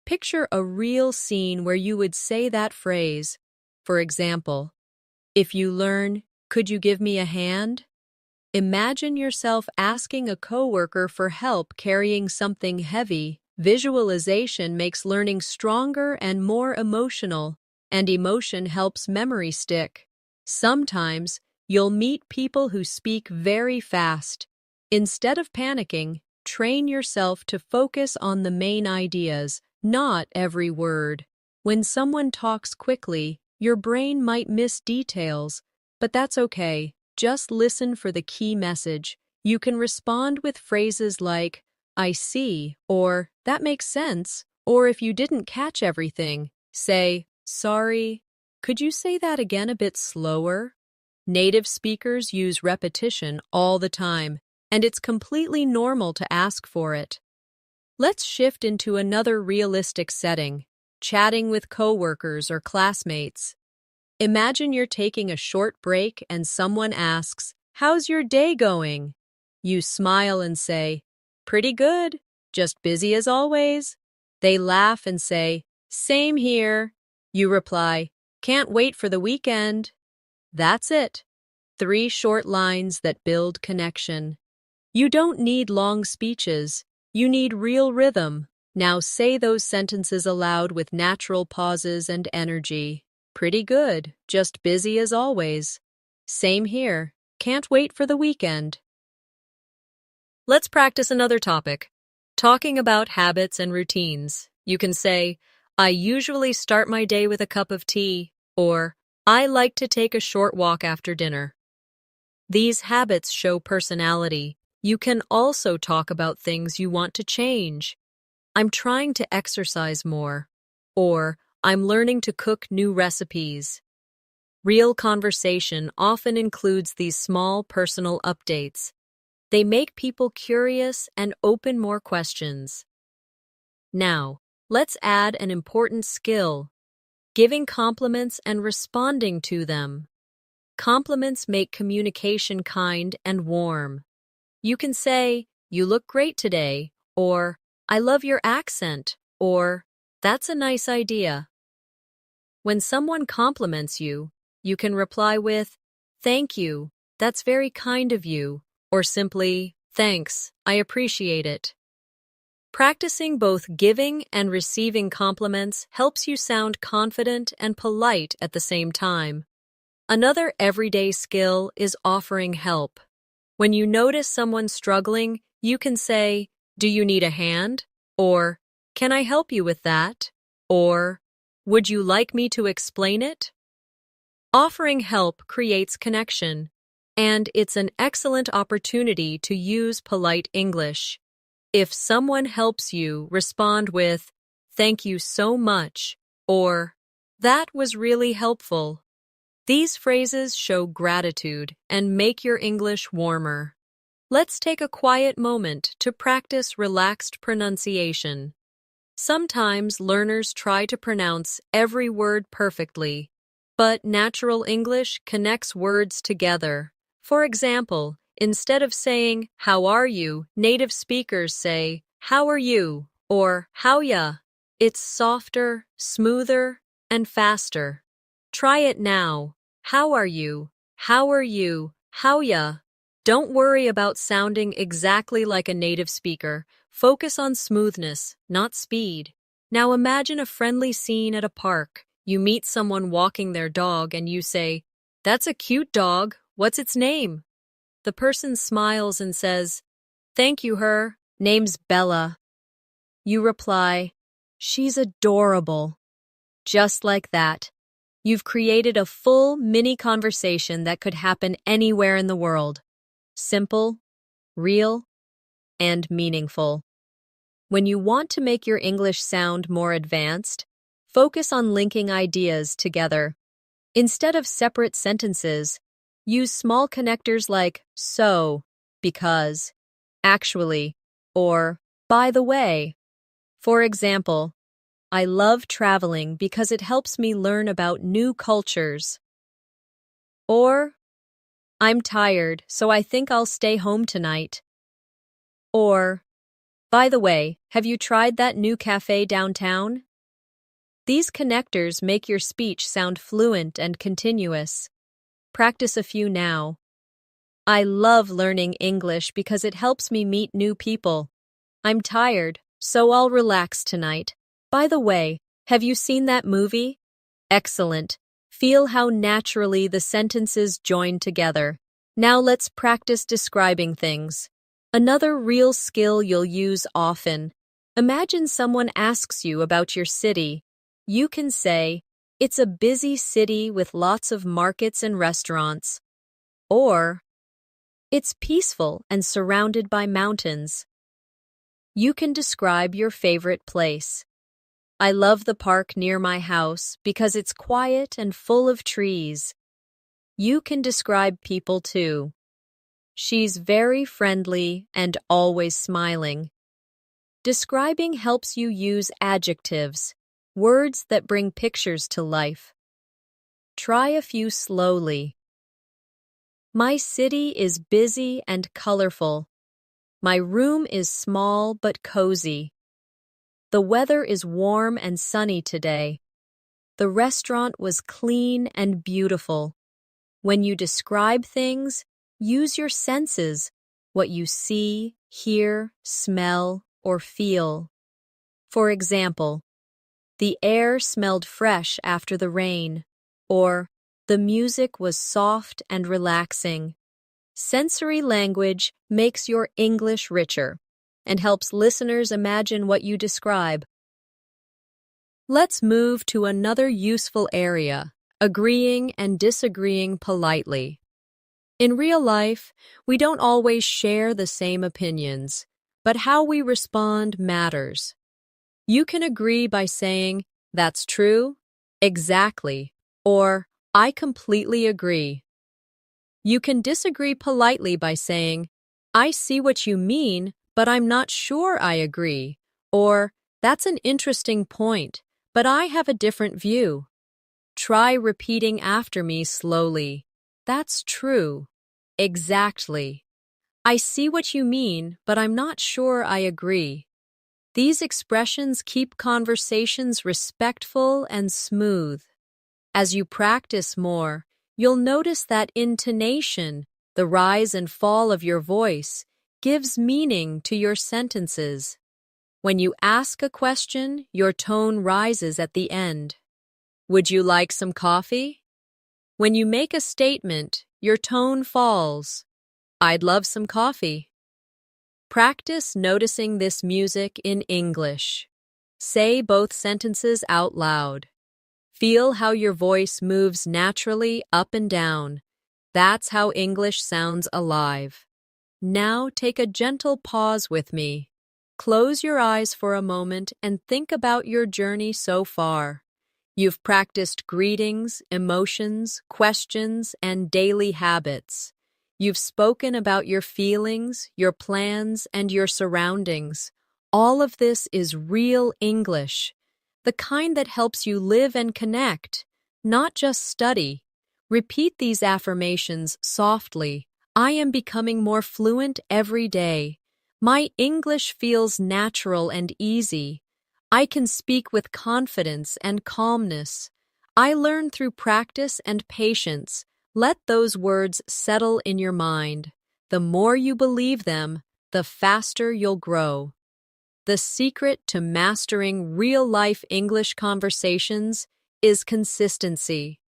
Picture a real scene where you would say that phrase. For example, if you learn, "Could you give me a hand?" Imagine yourself asking a coworker for help carrying something heavy. Visualization makes learning stronger and more emotional, and emotion helps memory stick. Sometimes, you'll meet people who speak very fast. Instead of panicking, train yourself to focus on the main ideas, not every word. When someone talks quickly, your brain might miss details, but that's okay. Just listen for the key message. You can respond with phrases like, "I see," or "that makes sense," Or if you didn't catch everything, say, "Sorry, could you say that again a bit slower?" Native speakers use repetition all the time, and it's completely normal to ask for it. Let's shift into another realistic setting, chatting with coworkers or classmates. Imagine you're taking a short break and someone asks, "How's your day going?" You smile and say, "Pretty good, just busy as always." They laugh and say, "Same here." You reply, "Can't wait for the weekend." That's it. 3 short lines that build connection. You don't need long speeches. You need real rhythm. Now say those sentences aloud with natural pauses and energy. "Pretty good, just busy as always." "Same here, can't wait for the weekend." Let's practice another topic. Talking about habits and routines. You can say, "I usually start my day with a cup of tea," or "I like to take a short walk after dinner." These habits show personality. You can also talk about things you want to change. "I'm trying to exercise more," or "I'm learning to cook new recipes." Real conversation often includes these small personal updates. They make people curious and open more questions. Now, let's add an important skill: giving compliments and responding to them. Compliments make communication kind and warm. You can say, "You look great today," or "I love your accent," or "That's a nice idea." When someone compliments you, you can reply with, "Thank you, that's very kind of you," or simply, "Thanks, I appreciate it." Practicing both giving and receiving compliments helps you sound confident and polite at the same time. Another everyday skill is offering help. When you notice someone struggling, you can say, "Do you need a hand?" Or, "Can I help you with that?" Or, "Would you like me to explain it?" Offering help creates connection, and it's an excellent opportunity to use polite English. If someone helps you, respond with, "Thank you so much," or "That was really helpful." These phrases show gratitude and make your English warmer. Let's take a quiet moment to practice relaxed pronunciation. Sometimes learners try to pronounce every word perfectly, but natural English connects words together. For example, instead of saying, "How are you?" native speakers say, "How are you?" or "How ya?" It's softer, smoother, and faster. Try it now. How are you? How are you? How ya? Don't worry about sounding exactly like a native speaker. Focus on smoothness, not speed. Now imagine a friendly scene at a park. You meet someone walking their dog and you say, "That's a cute dog. What's its name?" The person smiles and says, "Thank you, her name's Bella." You reply, "She's adorable." Just like that. You've created a full mini conversation that could happen anywhere in the world. Simple, real, and meaningful. When you want to make your English sound more advanced, focus on linking ideas together. Instead of separate sentences, use small connectors like "so," "because," "actually," or "by the way." For example, "I love traveling because it helps me learn about new cultures." Or, "I'm tired, so I think I'll stay home tonight." Or, "By the way, have you tried that new cafe downtown?" These connectors make your speech sound fluent and continuous. Practice a few now. "I love learning English because it helps me meet new people." "I'm tired, so I'll relax tonight." "By the way, have you seen that movie?" Excellent. Feel how naturally the sentences join together. Now let's practice describing things. Another real skill you'll use often. Imagine someone asks you about your city. You can say, "It's a busy city with lots of markets and restaurants." Or, "It's peaceful and surrounded by mountains." You can describe your favorite place. I love the park near my house because it's quiet and full of trees. You can describe people too. She's very friendly and always smiling. Describing helps you use adjectives, words that bring pictures to life. Try a few slowly. My city is busy and colorful. My room is small but cozy. The weather is warm and sunny today. The restaurant was clean and beautiful. When you describe things, use your senses, what you see, hear, smell, or feel. For example, the air smelled fresh after the rain, or the music was soft and relaxing. Sensory language makes your English richer and helps listeners imagine what you describe. Let's move to another useful area, agreeing and disagreeing politely. In real life, we don't always share the same opinions, but how we respond matters. You can agree by saying, "That's true," "Exactly," or "I completely agree." You can disagree politely by saying, "I see what you mean, but I'm not sure I agree," or "That's an interesting point, but I have a different view." Try repeating after me slowly. "That's true." "Exactly." "I see what you mean, but I'm not sure I agree." These expressions keep conversations respectful and smooth. As you practice more, you'll notice that intonation, the rise and fall of your voice, gives meaning to your sentences. When you ask a question, your tone rises at the end. "Would you like some coffee?" When you make a statement, your tone falls. "I'd love some coffee." Practice noticing this music in English. Say both sentences out loud. Feel how your voice moves naturally up and down. That's how English sounds alive. Now take a gentle pause with me. Close your eyes for a moment and think about your journey so far. You've practiced greetings, emotions, questions, and daily habits. You've spoken about your feelings, your plans, and your surroundings. All of this is real English, the kind that helps you live and connect, not just study. Repeat these affirmations softly. "I am becoming more fluent every day. My English feels natural and easy. I can speak with confidence and calmness. I learn through practice and patience." Let those words settle in your mind. The more you believe them, the faster you'll grow. The secret to mastering real-life English conversations is consistency.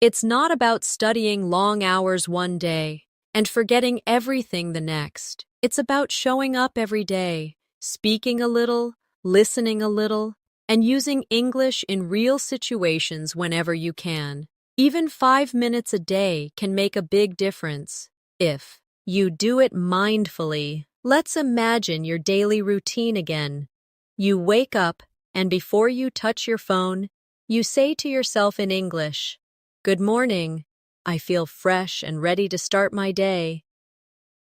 It's not about studying long hours one day and forgetting everything the next. It's about showing up every day, speaking a little, listening a little, and using English in real situations whenever you can. Even 5 minutes a day can make a big difference if you do it mindfully. Let's imagine your daily routine again. You wake up, and before you touch your phone, you say to yourself in English, "Good morning. I feel fresh and ready to start my day."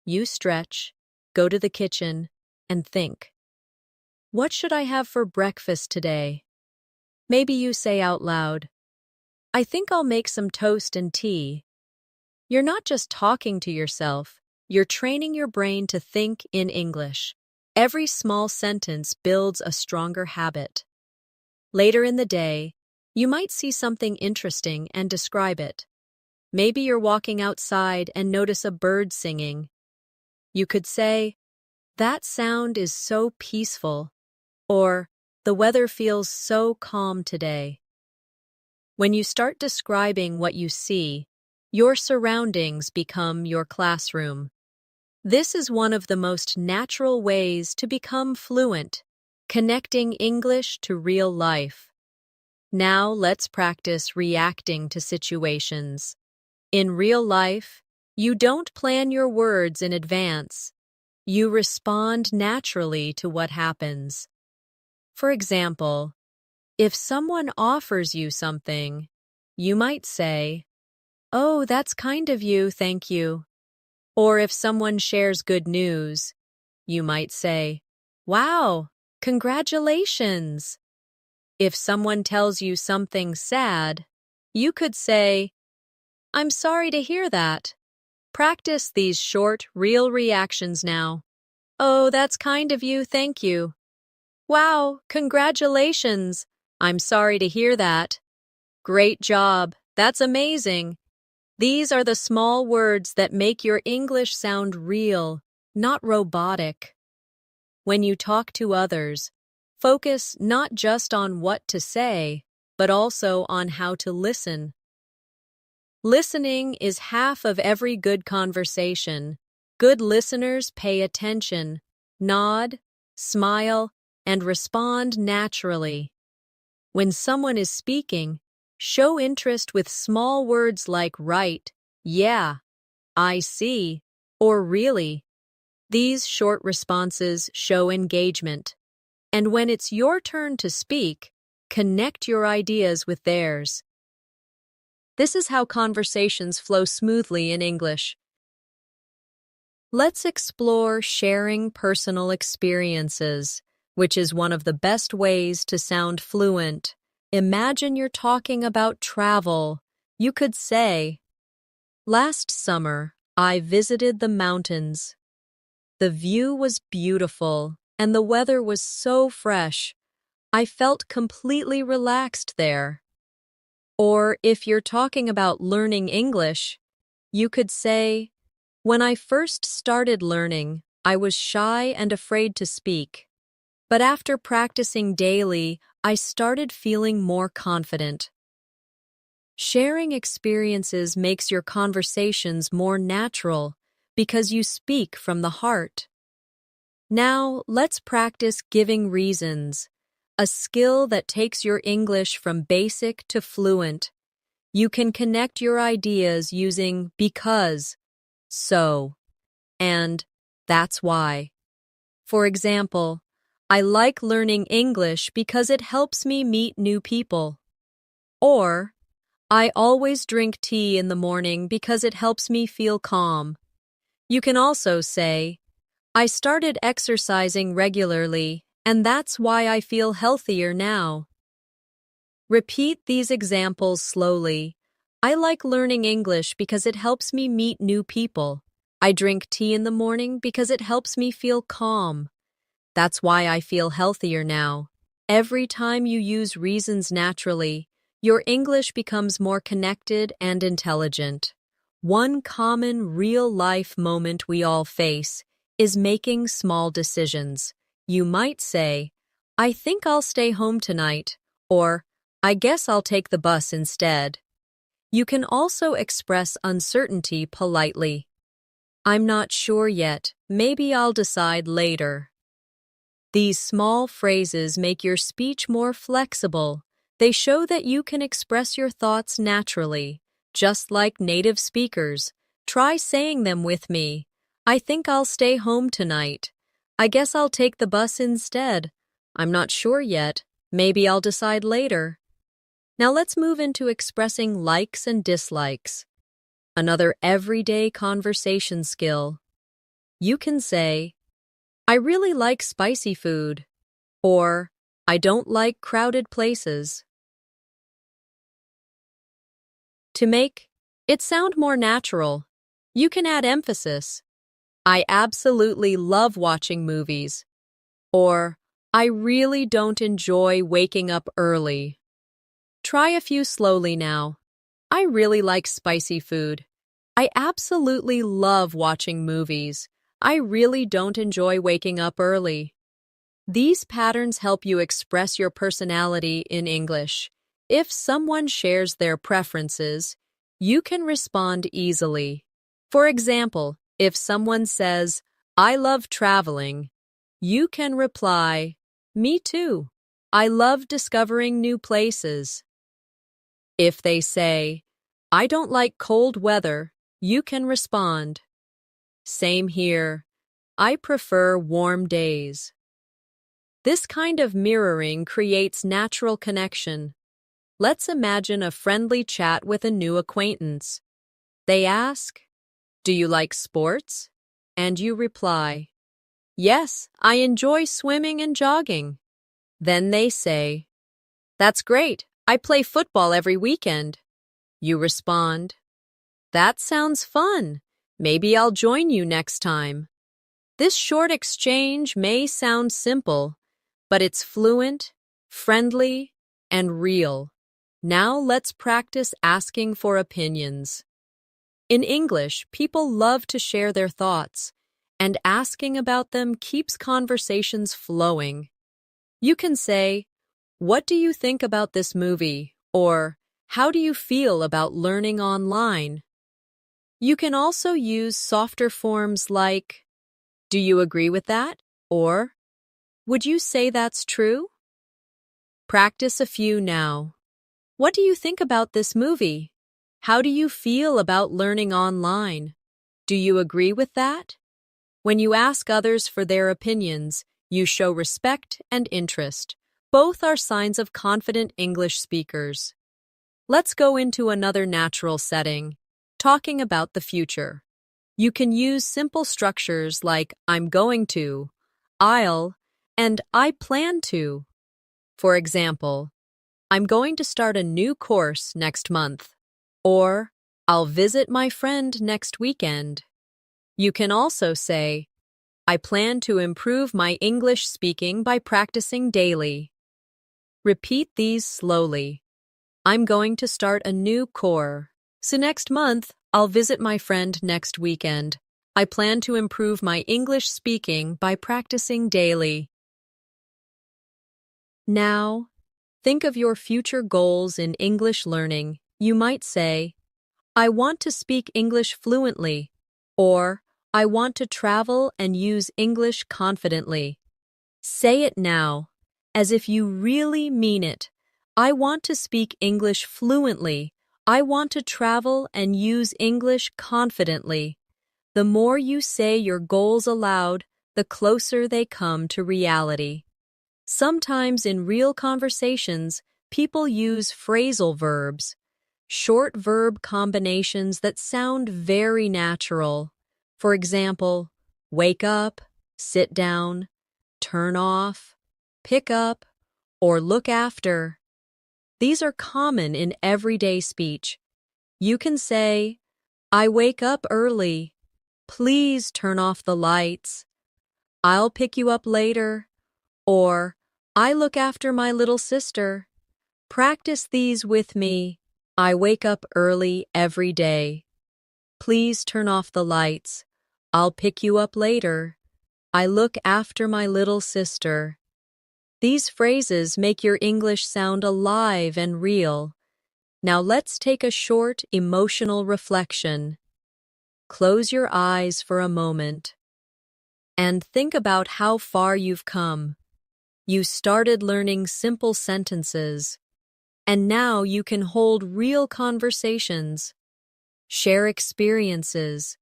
You stretch, go to the kitchen, and think, "What should I have for breakfast today?" Maybe you say out loud, "I think I'll make some toast and tea." You're not just talking to yourself, you're training your brain to think in English. Every small sentence builds a stronger habit. Later in the day, you might see something interesting and describe it. Maybe you're walking outside and notice a bird singing. You could say, "That sound is so peaceful," or "The weather feels so calm today." When you start describing what you see, your surroundings become your classroom. This is one of the most natural ways to become fluent, connecting English to real life. Now let's practice reacting to situations. In real life, you don't plan your words in advance. You respond naturally to what happens. For example, If someone offers you something, you might say, "Oh, that's kind of you, thank you." Or if someone shares good news, you might say, "Wow, congratulations." If someone tells you something sad, you could say, "I'm sorry to hear that." Practice these short, real reactions now. "Oh, that's kind of you, thank you." "Wow, congratulations. I'm sorry to hear that." "Great job. That's amazing." These are the small words that make your English sound real, not robotic. When you talk to others, focus not just on what to say, but also on how to listen. Listening is half of every good conversation. Good listeners pay attention, nod, smile, and respond naturally. When someone is speaking, show interest with small words like right, yeah, I see, or really. These short responses show engagement. And when it's your turn to speak, connect your ideas with theirs. This is how conversations flow smoothly in English. Let's explore sharing personal experiences, which is one of the best ways to sound fluent. Imagine you're talking about travel. You could say, "Last summer, I visited the mountains. The view was beautiful, and the weather was so fresh. I felt completely relaxed there." Or if you're talking about learning English, you could say, "When I first started learning, I was shy and afraid to speak. But after practicing daily, I started feeling more confident." Sharing experiences makes your conversations more natural because you speak from the heart. Now, let's practice giving reasons, a skill that takes your English from basic to fluent. You can connect your ideas using because, so, and that's why. For example, "I like learning English because it helps me meet new people." Or, "I always drink tea in the morning because it helps me feel calm." You can also say, "I started exercising regularly, and that's why I feel healthier now." Repeat these examples slowly. "I like learning English because it helps me meet new people." "I drink tea in the morning because it helps me feel calm." "That's why I feel healthier now." Every time you use reasons naturally, your English becomes more connected and intelligent. One common real-life moment we all face is making small decisions. You might say, "I think I'll stay home tonight," or "I guess I'll take the bus instead." You can also express uncertainty politely. "I'm not sure yet, maybe I'll decide later." These small phrases make your speech more flexible. They show that you can express your thoughts naturally, just like native speakers. Try saying them with me. "I think I'll stay home tonight." "I guess I'll take the bus instead." "I'm not sure yet. Maybe I'll decide later." Now let's move into expressing likes and dislikes. Another everyday conversation skill. You can say, "I really like spicy food," or "I don't like crowded places." To make it sound more natural, you can add emphasis. "I absolutely love watching movies," or "I really don't enjoy waking up early." Try a few slowly now. "I really like spicy food." "I absolutely love watching movies." "I really don't enjoy waking up early." These patterns help you express your personality in English. If someone shares their preferences, you can respond easily. For example, if someone says, "I love traveling," you can reply, "Me too. I love discovering new places." If they say, "I don't like cold weather," you can respond, "Same here. I prefer warm days." This kind of mirroring creates natural connection. Let's imagine a friendly chat with a new acquaintance. They ask, "Do you like sports?" And you reply, "Yes, I enjoy swimming and jogging." Then they say, "That's great. I play football every weekend." You respond, "That sounds fun. Maybe I'll join you next time." This short exchange may sound simple, but it's fluent, friendly, and real. Now let's practice asking for opinions. In English, people love to share their thoughts, and asking about them keeps conversations flowing. You can say, "What do you think about this movie?" Or, "How do you feel about learning online?" You can also use softer forms like, "Do you agree with that?" Or, "Would you say that's true?" Practice a few now. What do you think about this movie? How do you feel about learning online? Do you agree with that? When you ask others for their opinions, you show respect and interest. Both are signs of confident English speakers. Let's go into another natural setting, talking about the future. You can use simple structures like "I'm going to," "I'll," and "I plan to." For example, "I'm going to start a new course next month," or "I'll visit my friend next weekend." You can also say, "I plan to improve my English speaking by practicing daily." Repeat these slowly. "I'm going to start a new course. So next month, I'll visit my friend next weekend. I plan to improve my English speaking by practicing daily." Now, think of your future goals in English learning. You might say, "I want to speak English fluently," or "I want to travel and use English confidently." Say it now, as if you really mean it. "I want to speak English fluently. I want to travel and use English confidently." The more you say your goals aloud, the closer they come to reality. Sometimes in real conversations, people use phrasal verbs, short verb combinations that sound very natural. For example, wake up, sit down, turn off, pick up, or look after. These are common in everyday speech. You can say, "I wake up early. Please turn off the lights." "I'll pick you up later." Or, "I look after my little sister." Practice these with me. "I wake up early every day. Please turn off the lights. I'll pick you up later. I look after my little sister." These phrases make your English sound alive and real. Now let's take a short, emotional reflection. Close your eyes for a moment and think about how far you've come. You started learning simple sentences, and now you can hold real conversations, share experiences,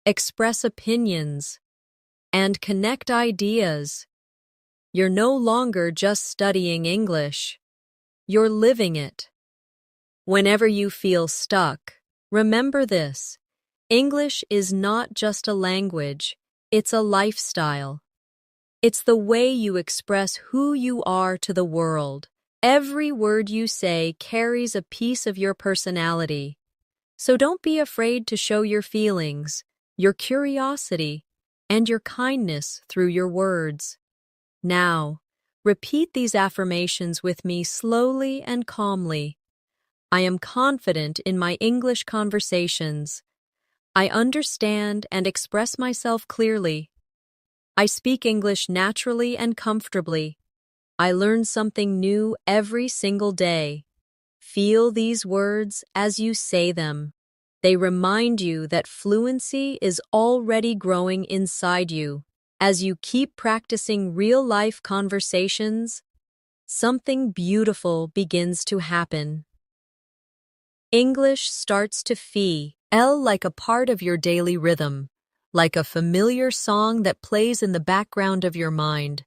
express opinions, and connect ideas. You're no longer just studying English. You're living it. Whenever you feel stuck, remember this: English is not just a language, it's a lifestyle. It's the way you express who you are to the world. Every word you say carries a piece of your personality. So don't be afraid to show your feelings, your curiosity, and your kindness through your words. Now, repeat these affirmations with me slowly and calmly. I am confident in my English conversations. I understand and express myself clearly. I speak English naturally and comfortably. I learn something new every single day. Feel these words as you say them. They remind you that fluency is already growing inside you. As you keep practicing real-life conversations, something beautiful begins to happen. English starts to feel like a part of your daily rhythm, like a familiar song that plays in the background of your mind.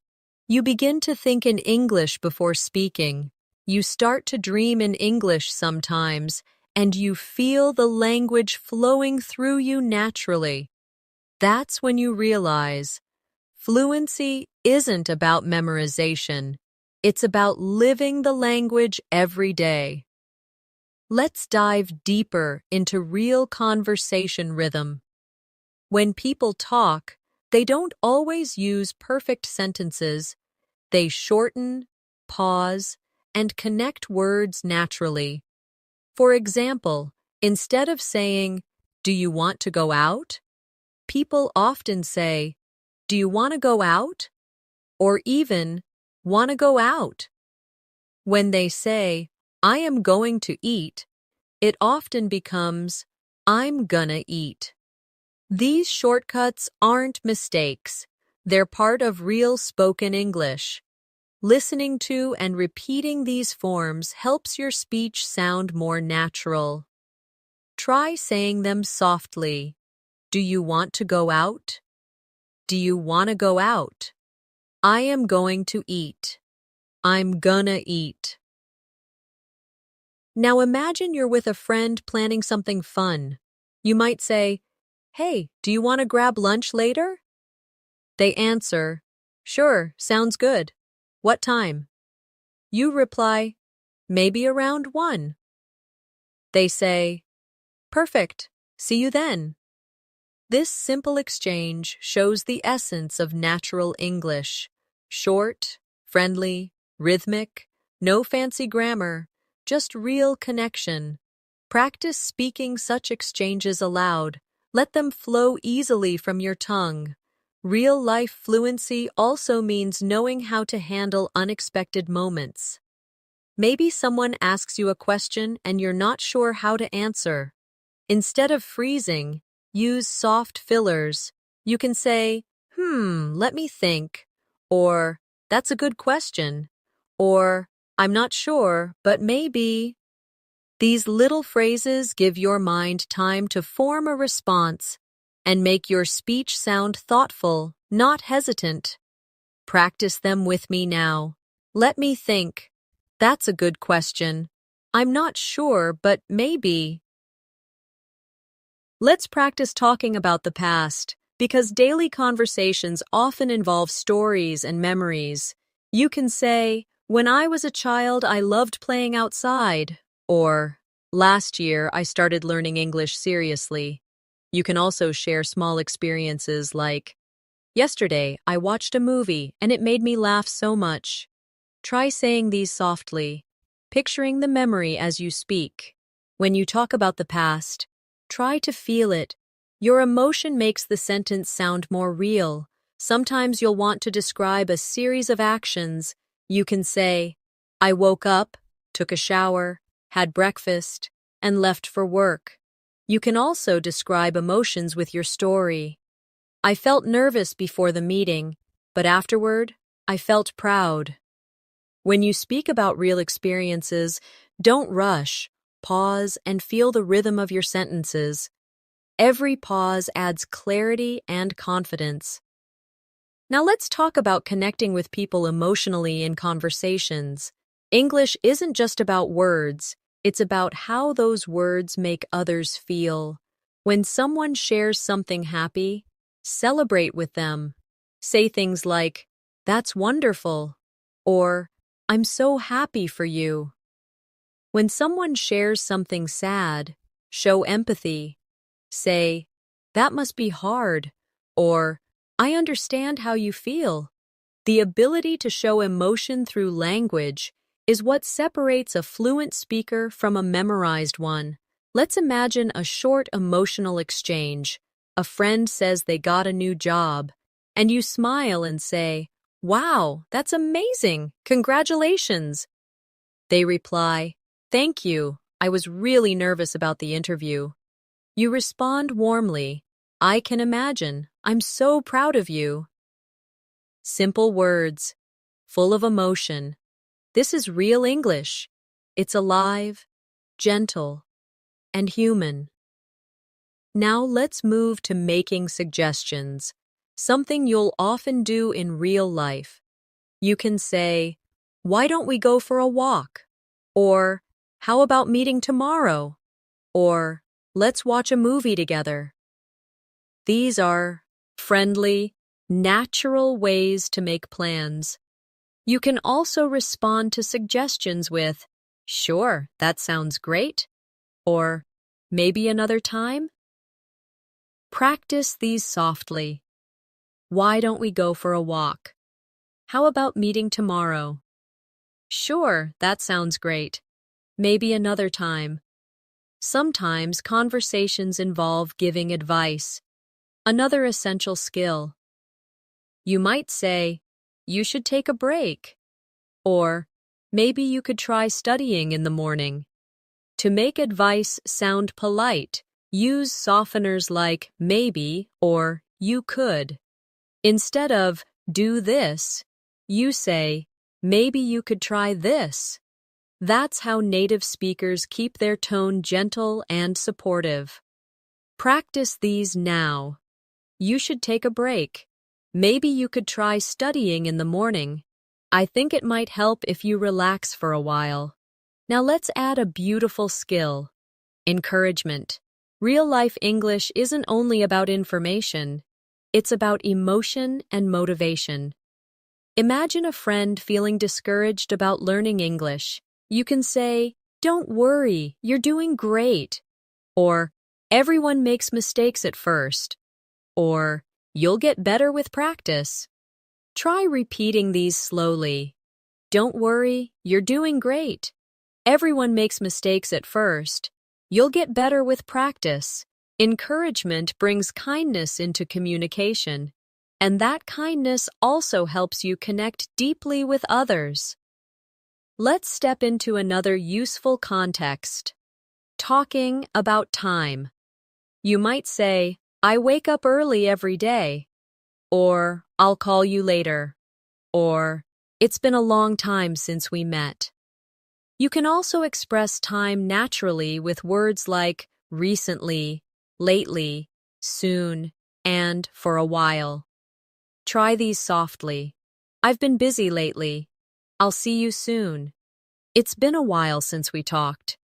You begin to think in English before speaking. You start to dream in English sometimes, and you feel the language flowing through you naturally. That's when you realize fluency isn't about memorization. It's about living the language every day. Let's dive deeper into real conversation rhythm. When people talk, they don't always use perfect sentences. They shorten, pause, and connect words naturally. For example, instead of saying, "Do you want to go out?" people often say, "Do you want to go out?" or even, "Want to go out?" When they say, "I am going to eat," it often becomes, "I'm gonna eat." These shortcuts aren't mistakes. They're part of real spoken English. Listening to and repeating these forms helps your speech sound more natural. Try saying them softly. Do you want to go out? Do you want to go out? I am going to eat. I'm gonna eat. Now imagine you're with a friend planning something fun. You might say, "Hey, do you want to grab lunch later?" They answer, "Sure, sounds good. What time?" You reply, "Maybe around 1." They say, "Perfect. See you then." This simple exchange shows the essence of natural English. Short, friendly, rhythmic, no fancy grammar, just real connection. Practice speaking such exchanges aloud. Let them flow easily from your tongue. Real-life fluency also means knowing how to handle unexpected moments. Maybe someone asks you a question and you're not sure how to answer. Instead of freezing, use soft fillers. You can say, let me think," or "That's a good question," or "I'm not sure, but maybe." These little phrases give your mind time to form a response and make your speech sound thoughtful, not hesitant. Practice them with me now. Let me think. That's a good question. I'm not sure, but maybe. Let's practice talking about the past, because daily conversations often involve stories and memories. You can say, "When I was a child, I loved playing outside," or "Last year, I started learning English seriously." You can also share small experiences like, "Yesterday, I watched a movie and it made me laugh so much." Try saying these softly, picturing the memory as you speak. When you talk about the past, try to feel it. Your emotion makes the sentence sound more real. Sometimes you'll want to describe a series of actions. You can say, "I woke up, took a shower, had breakfast, and left for work." You can also describe emotions with your story. "I felt nervous before the meeting, but afterward, I felt proud." When you speak about real experiences, don't rush. Pause and feel the rhythm of your sentences. Every pause adds clarity and confidence. Now let's talk about connecting with people emotionally in conversations. English isn't just about words, it's about how those words make others feel. When someone shares something happy, celebrate with them. Say things like, "That's wonderful," or "I'm so happy for you." When someone shares something sad, show empathy. Say, "That must be hard," or "I understand how you feel." The ability to show emotion through language is what separates a fluent speaker from a memorized one. Let's imagine a short emotional exchange. A friend says they got a new job, and you smile and say, "Wow, that's amazing! Congratulations!" They reply, "Thank you. I was really nervous about the interview." You respond warmly, "I can imagine. I'm so proud of you." Simple words, full of emotion. This is real English. It's alive, gentle, and human. Now let's move to making suggestions, something you'll often do in real life. You can say, "Why don't we go for a walk?" Or, "How about meeting tomorrow?" Or, "Let's watch a movie together." These are friendly, natural ways to make plans. You can also respond to suggestions with, "Sure, that sounds great," or "Maybe another time." Practice these softly. Why don't we go for a walk? How about meeting tomorrow? Sure, that sounds great. Maybe another time. Sometimes conversations involve giving advice, another essential skill. You might say, "You should take a break," or "Maybe you could try studying in the morning." To make advice sound polite, use softeners like maybe or you could. Instead of "do this," you say, "Maybe you could try this." That's how native speakers keep their tone gentle and supportive. Practice these now. You should take a break. Maybe you could try studying in the morning. I think it might help if you relax for a while. Now let's add a beautiful skill. Encouragement. Real-life English isn't only about information. It's about emotion and motivation. Imagine a friend feeling discouraged about learning English. You can say, "Don't worry, you're doing great." Or, "Everyone makes mistakes at first." Or, "You'll get better with practice." Try repeating these slowly. "Don't worry, you're doing great." "Everyone makes mistakes at first." "You'll get better with practice." Encouragement brings kindness into communication, and that kindness also helps you connect deeply with others. Let's step into another useful context. Talking about time. You might say, "I wake up early every day." Or, "I'll call you later." Or, "It's been a long time since we met." You can also express time naturally with words like recently, lately, soon, and for a while. Try these softly. "I've been busy lately." "I'll see you soon." "It's been a while since we talked."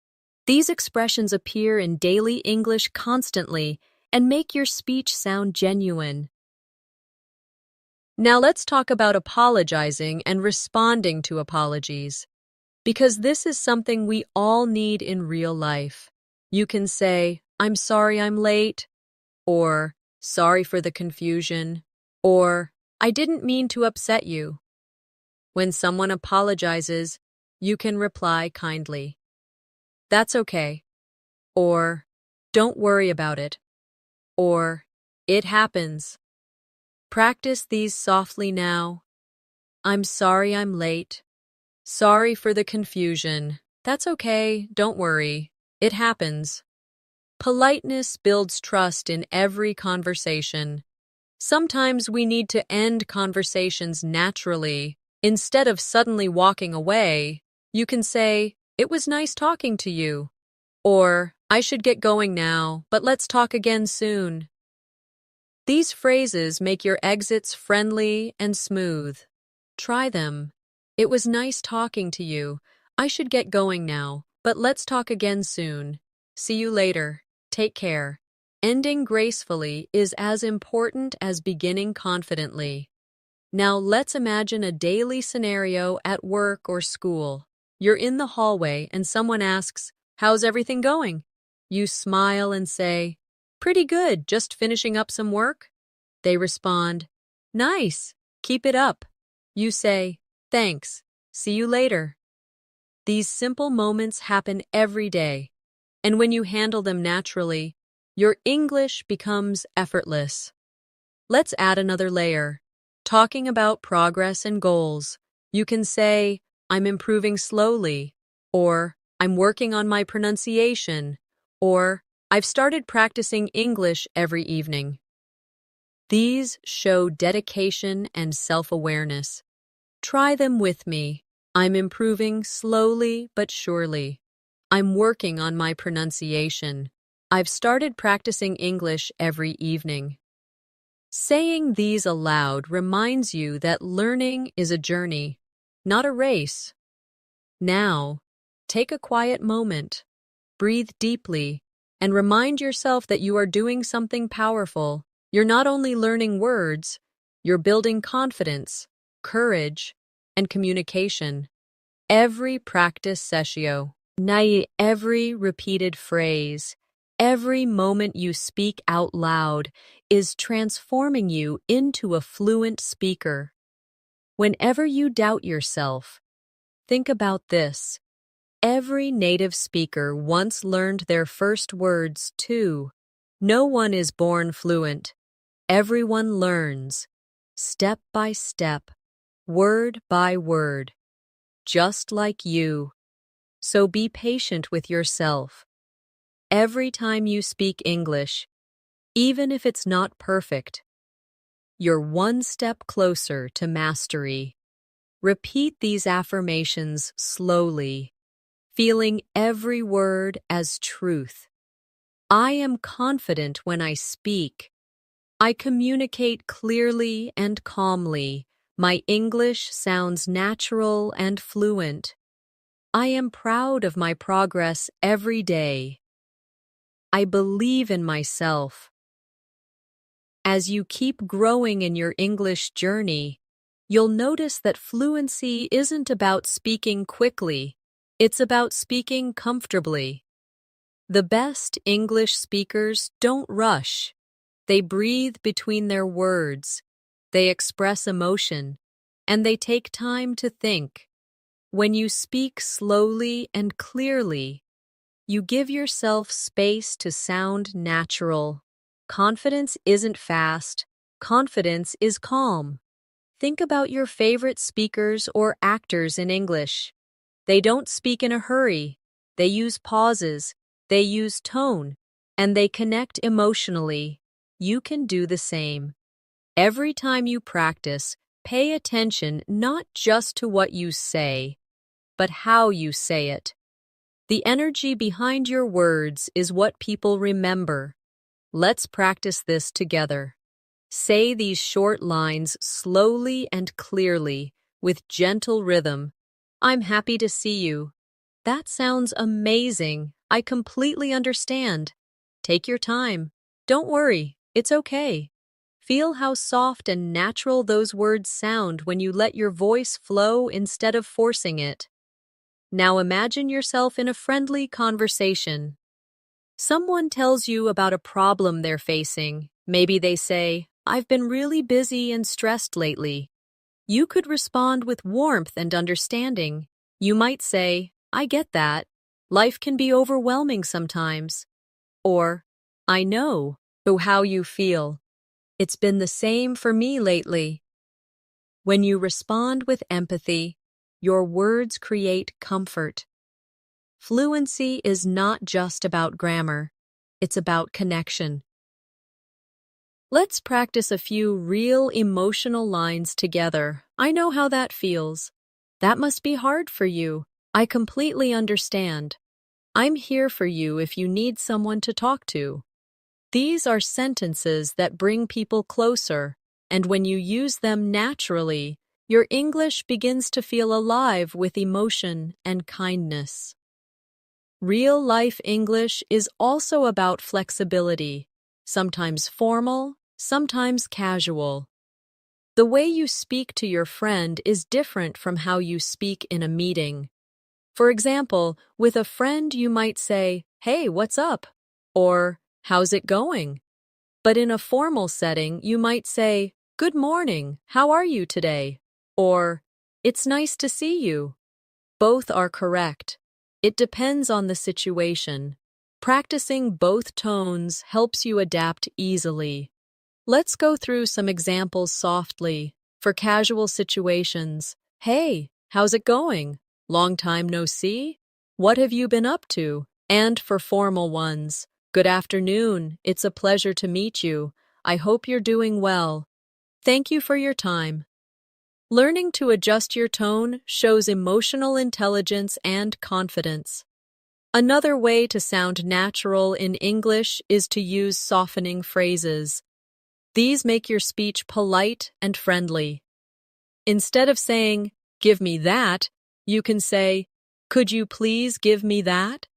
These expressions appear in daily English constantly and make your speech sound genuine. Now let's talk about apologizing and responding to apologies, because this is something we all need in real life. You can say, "I'm sorry I'm late," or "Sorry for the confusion," or "I didn't mean to upset you." When someone apologizes, you can reply kindly, "That's okay," or "Don't worry about it," or "It happens." Practice these softly now. "I'm sorry I'm late." "Sorry for the confusion." "That's okay, don't worry. It happens." Politeness builds trust in every conversation. Sometimes we need to end conversations naturally. Instead of suddenly walking away, you can say, "It was nice talking to you." Or, "I should get going now, but let's talk again soon." These phrases make your exits friendly and smooth. Try them. "It was nice talking to you. I should get going now, but let's talk again soon. See you later. Take care." Ending gracefully is as important as beginning confidently. Now let's imagine a daily scenario at work or school. You're in the hallway and someone asks, "How's everything going?" You smile and say, "Pretty good, just finishing up some work." They respond, "Nice, keep it up." You say, "Thanks, see you later." These simple moments happen every day, and when you handle them naturally, your English becomes effortless. Let's add another layer. Talking about progress and goals. You can say, "I'm improving slowly," or "I'm working on my pronunciation," or "I've started practicing English every evening." These show dedication and self-awareness. Try them with me. "I'm improving slowly but surely." "I'm working on my pronunciation." "I've started practicing English every evening." Saying these aloud reminds you that learning is a journey, not a race. Now, take a quiet moment, breathe deeply, and remind yourself that you are doing something powerful. You're not only learning words, you're building confidence, courage, and communication. Every practice session, every repeated phrase, every moment you speak out loud is transforming you into a fluent speaker. Whenever you doubt yourself, think about this. Every native speaker once learned their first words too. No one is born fluent. Everyone learns, step by step, word by word, just like you. So be patient with yourself. Every time you speak English, even if it's not perfect, you're one step closer to mastery. Repeat these affirmations slowly, feeling every word as truth. I am confident when I speak. I communicate clearly and calmly. My English sounds natural and fluent. I am proud of my progress every day. I believe in myself. As you keep growing in your English journey, you'll notice that fluency isn't about speaking quickly. It's about speaking comfortably. The best English speakers don't rush. They breathe between their words. They express emotion, and they take time to think. When you speak slowly and clearly, you give yourself space to sound natural. Confidence isn't fast. Confidence is calm. Think about your favorite speakers or actors in English. They don't speak in a hurry. They use pauses. They use tone. And they connect emotionally. You can do the same. Every time you practice, pay attention not just to what you say, but how you say it. The energy behind your words is what people remember. Let's practice this together. Say these short lines slowly and clearly, with gentle rhythm. I'm happy to see you. That sounds amazing. I completely understand. Take your time. Don't worry, it's okay. Feel how soft and natural those words sound when you let your voice flow instead of forcing it. Now imagine yourself in a friendly conversation. Someone tells you about a problem they're facing. Maybe they say, I've been really busy and stressed lately. You could respond with warmth and understanding. You might say, I get that. Life can be overwhelming sometimes. Or, I know how you feel. It's been the same for me lately. When you respond with empathy, your words create comfort. Fluency is not just about grammar, it's about connection. Let's practice a few real emotional lines together. I know how that feels. That must be hard for you. I completely understand. I'm here for you if you need someone to talk to. These are sentences that bring people closer, and when you use them naturally, your English begins to feel alive with emotion and kindness. Real-life English is also about flexibility, sometimes formal, sometimes casual. The way you speak to your friend is different from how you speak in a meeting. For example, with a friend you might say, "Hey, what's up?" or "How's it going?" But in a formal setting, you might say, "Good morning, how are you today?" or "It's nice to see you." Both are correct. It depends on the situation. Practicing both tones helps you adapt easily. Let's go through some examples softly. For casual situations, "Hey, how's it going? Long time no see? What have you been up to?" And for formal ones, "Good afternoon. It's a pleasure to meet you. I hope you're doing well. Thank you for your time." Learning to adjust your tone shows emotional intelligence and confidence. Another way to sound natural in English is to use softening phrases. These make your speech polite and friendly. Instead of saying, "Give me that," you can say, "Could you please give me that?"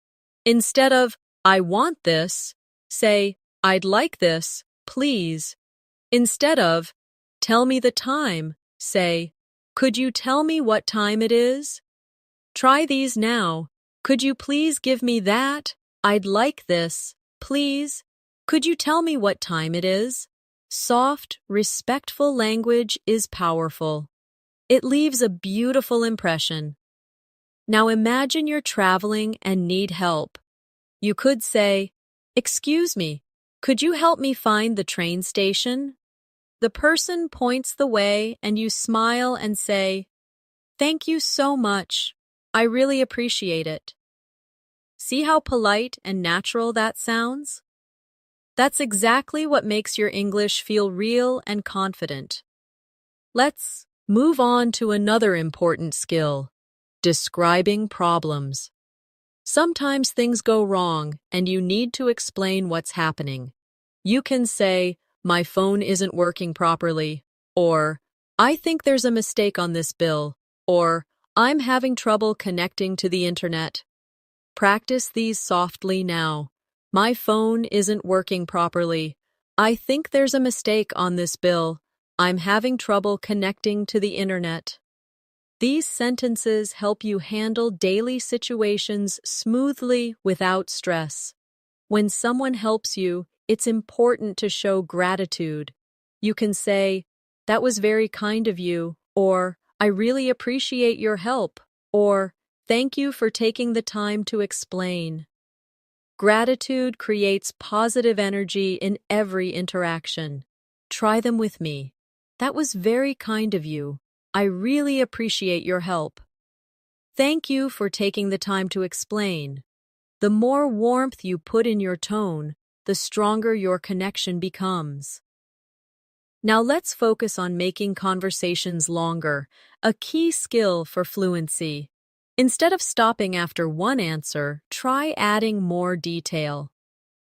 Instead of, "I want this," say, "I'd like this, please." Instead of, "Tell me the time," say, "Could you tell me what time it is?" Try these now. Could you please give me that? I'd like this, please. Could you tell me what time it is? Soft, respectful language is powerful. It leaves a beautiful impression. Now imagine you're traveling and need help. You could say, "Excuse me, could you help me find the train station?" The person points the way and you smile and say, "Thank you so much. I really appreciate it." See how polite and natural that sounds? That's exactly what makes your English feel real and confident. Let's move on to another important skill, describing problems. Sometimes things go wrong and you need to explain what's happening. You can say, "My phone isn't working properly," or "I think there's a mistake on this bill," or "I'm having trouble connecting to the internet." Practice these softly now. "My phone isn't working properly. I think there's a mistake on this bill. I'm having trouble connecting to the internet." These sentences help you handle daily situations smoothly without stress. When someone helps you, it's important to show gratitude. You can say, "That was very kind of you," or "I really appreciate your help," or "Thank you for taking the time to explain." Gratitude creates positive energy in every interaction. Try them with me. "That was very kind of you. I really appreciate your help." Thank you for taking the time to explain. The more warmth you put in your tone, the stronger your connection becomes. Now let's focus on making conversations longer, a key skill for fluency. Instead of stopping after one answer, try adding more detail.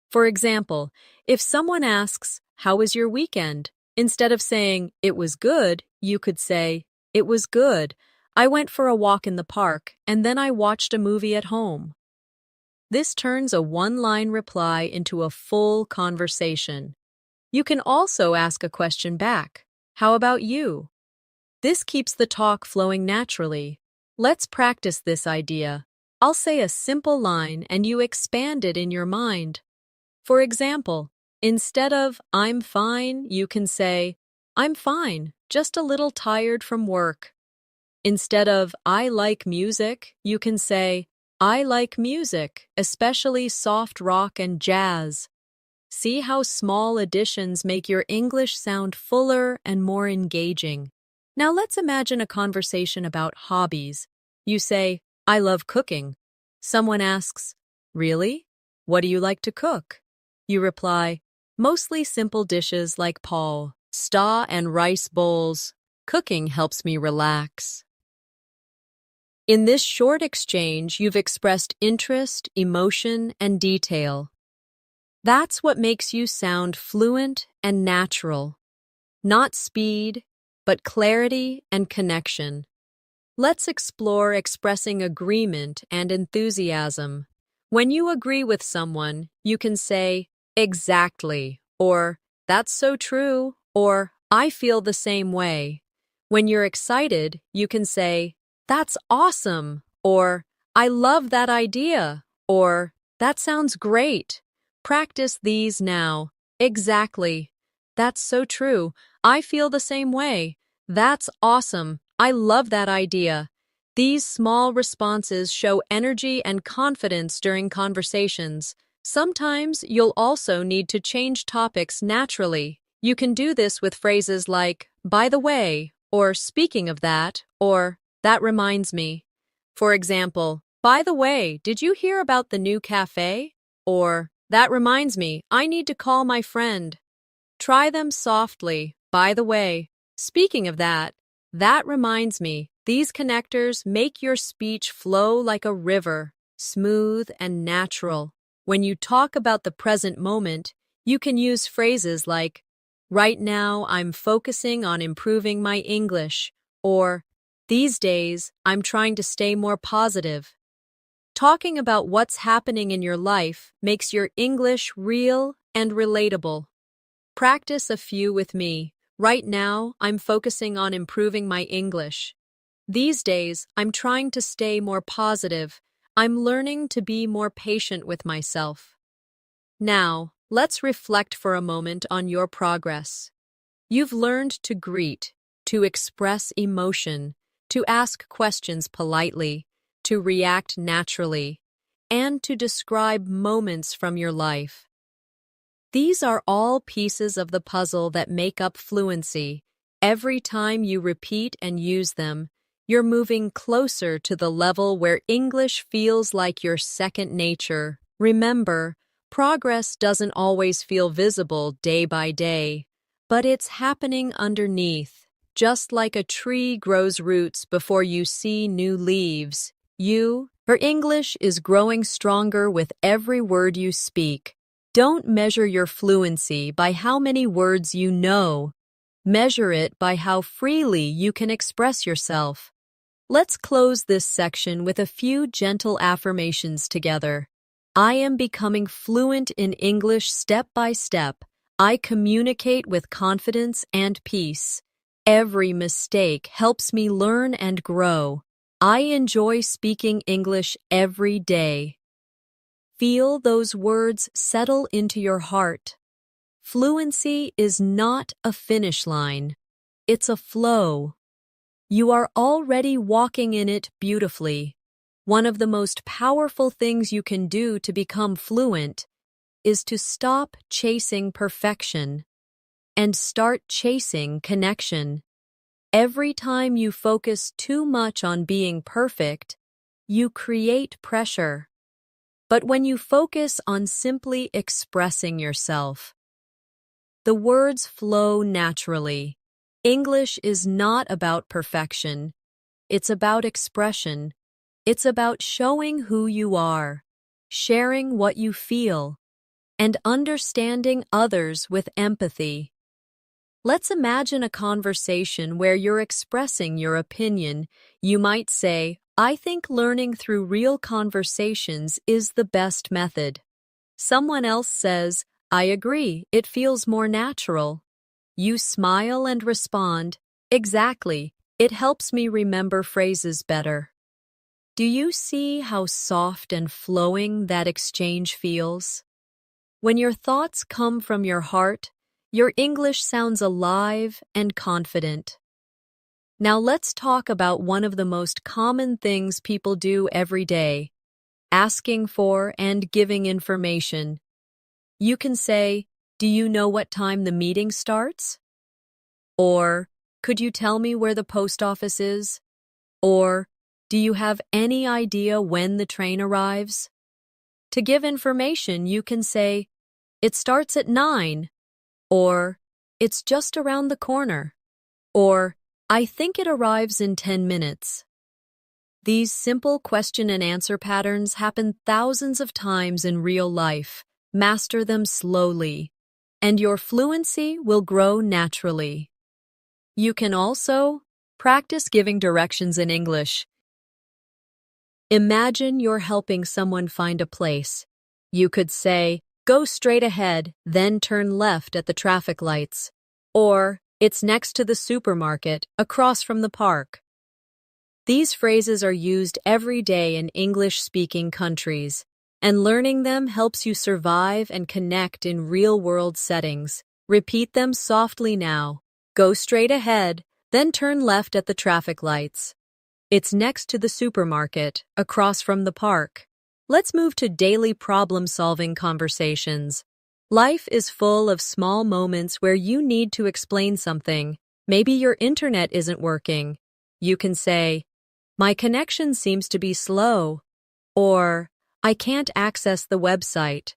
For example, if someone asks, "How was your weekend?" instead of saying, "It was good," you could say, "It was good. I went for a walk in the park, and then I watched a movie at home." This turns a one-line reply into a full conversation. You can also ask a question back. "How about you?" This keeps the talk flowing naturally. Let's practice this idea. I'll say a simple line and you expand it in your mind. For example, instead of "I'm fine," you can say, "I'm fine, just a little tired from work." Instead of "I like music," you can say, "I like music, especially soft rock and jazz." See how small additions make your English sound fuller and more engaging. Now let's imagine a conversation about hobbies. You say, "I love cooking." Someone asks, "Really? What do you like to cook?" You reply, "Mostly simple dishes like pasta and rice bowls. Cooking helps me relax." In this short exchange, you've expressed interest, emotion, and detail. That's what makes you sound fluent and natural. Not speed, but clarity and connection. Let's explore expressing agreement and enthusiasm. When you agree with someone, you can say, "Exactly," or "That's so true," or "I feel the same way." When you're excited, you can say, "That's awesome," or "I love that idea," or "That sounds great." Practice these now. "Exactly. That's so true. I feel the same way." "That's awesome. I love that idea." These small responses show energy and confidence during conversations. Sometimes you'll also need to change topics naturally. You can do this with phrases like, "By the way," or "Speaking of that," or "That reminds me." For example, "By the way, did you hear about the new cafe?" Or, "That reminds me, I need to call my friend." Try them softly. "By the way, speaking of that," "That reminds me." These connectors make your speech flow like a river, smooth and natural. When you talk about the present moment, you can use phrases like, Right now, I'm focusing on improving my English. Or, these days, I'm trying to stay more positive. Talking about what's happening in your life makes your English real and relatable. Practice a few with me. Right now, I'm focusing on improving my English. These days, I'm trying to stay more positive. I'm learning to be more patient with myself. Now, let's reflect for a moment on your progress. You've learned to greet, to express emotion, to ask questions politely, to react naturally, and to describe moments from your life. These are all pieces of the puzzle that make up fluency. Every time you repeat and use them, you're moving closer to the level where English feels like your second nature. Remember, progress doesn't always feel visible day by day, but it's happening underneath. Just like a tree grows roots before you see new leaves, your English is growing stronger with every word you speak. Don't measure your fluency by how many words you know. Measure it by how freely you can express yourself. Let's close this section with a few gentle affirmations together. I am becoming fluent in English step by step. I communicate with confidence and peace. Every mistake helps me learn and grow. I enjoy speaking English every day. Feel those words settle into your heart. Fluency is not a finish line. It's a flow. You are already walking in it beautifully. One of the most powerful things you can do to become fluent is to stop chasing perfection and start chasing connection. Every time you focus too much on being perfect, you create pressure. But when you focus on simply expressing yourself, the words flow naturally. English is not about perfection. It's about expression. It's about showing who you are, sharing what you feel, and understanding others with empathy. Let's imagine a conversation where you're expressing your opinion. You might say, I think learning through real conversations is the best method. Someone else says, I agree, it feels more natural. You smile and respond, exactly, it helps me remember phrases better. Do you see how soft and flowing that exchange feels? When your thoughts come from your heart, your English sounds alive and confident. Now let's talk about one of the most common things people do every day, asking for and giving information. You can say, do you know what time the meeting starts? Or, could you tell me where the post office is? Or, do you have any idea when the train arrives? To give information, you can say, it starts at 9, or it's just around the corner, or I think it arrives in 10 minutes. These simple question and answer patterns happen thousands of times in real life. Master them slowly, and your fluency will grow naturally. You can also practice giving directions in English. Imagine you're helping someone find a place. You could say, go straight ahead, then turn left at the traffic lights. Or, it's next to the supermarket, across from the park. These phrases are used every day in English-speaking countries, and learning them helps you survive and connect in real-world settings. Repeat them softly now. Go straight ahead, then turn left at the traffic lights. It's next to the supermarket, across from the park. Let's move to daily problem-solving conversations. Life is full of small moments where you need to explain something. Maybe your internet isn't working. You can say, my connection seems to be slow, or I can't access the website.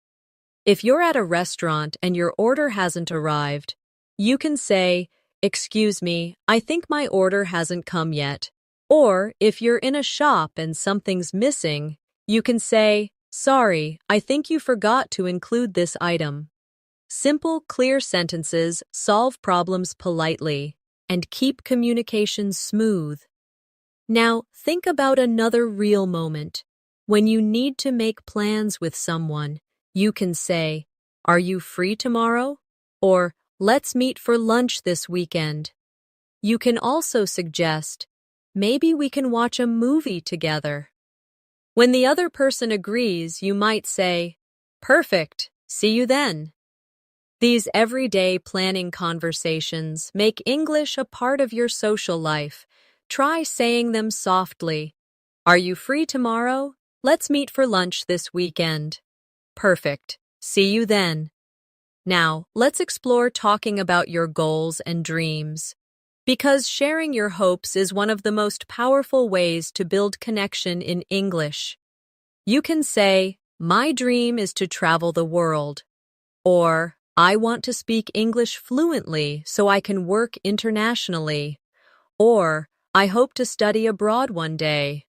If you're at a restaurant and your order hasn't arrived, you can say, excuse me, I think my order hasn't come yet. Or if you're in a shop and something's missing, you can say, sorry, I think you forgot to include this item. Simple, clear sentences solve problems politely and keep communications smooth. Now, think about another real moment. When you need to make plans with someone, you can say, "Are you free tomorrow?" Or, "Let's meet for lunch this weekend." You can also suggest, "Maybe we can watch a movie together." When the other person agrees, you might say, "Perfect, see you then." These everyday planning conversations make English a part of your social life. Try saying them softly. "Are you free tomorrow? Let's meet for lunch this weekend." Perfect. See you then. Now, let's explore talking about your goals and dreams. Because sharing your hopes is one of the most powerful ways to build connection in English. You can say, "My dream is to travel the world," or "I want to speak English fluently so I can work internationally," or "I hope to study abroad one day."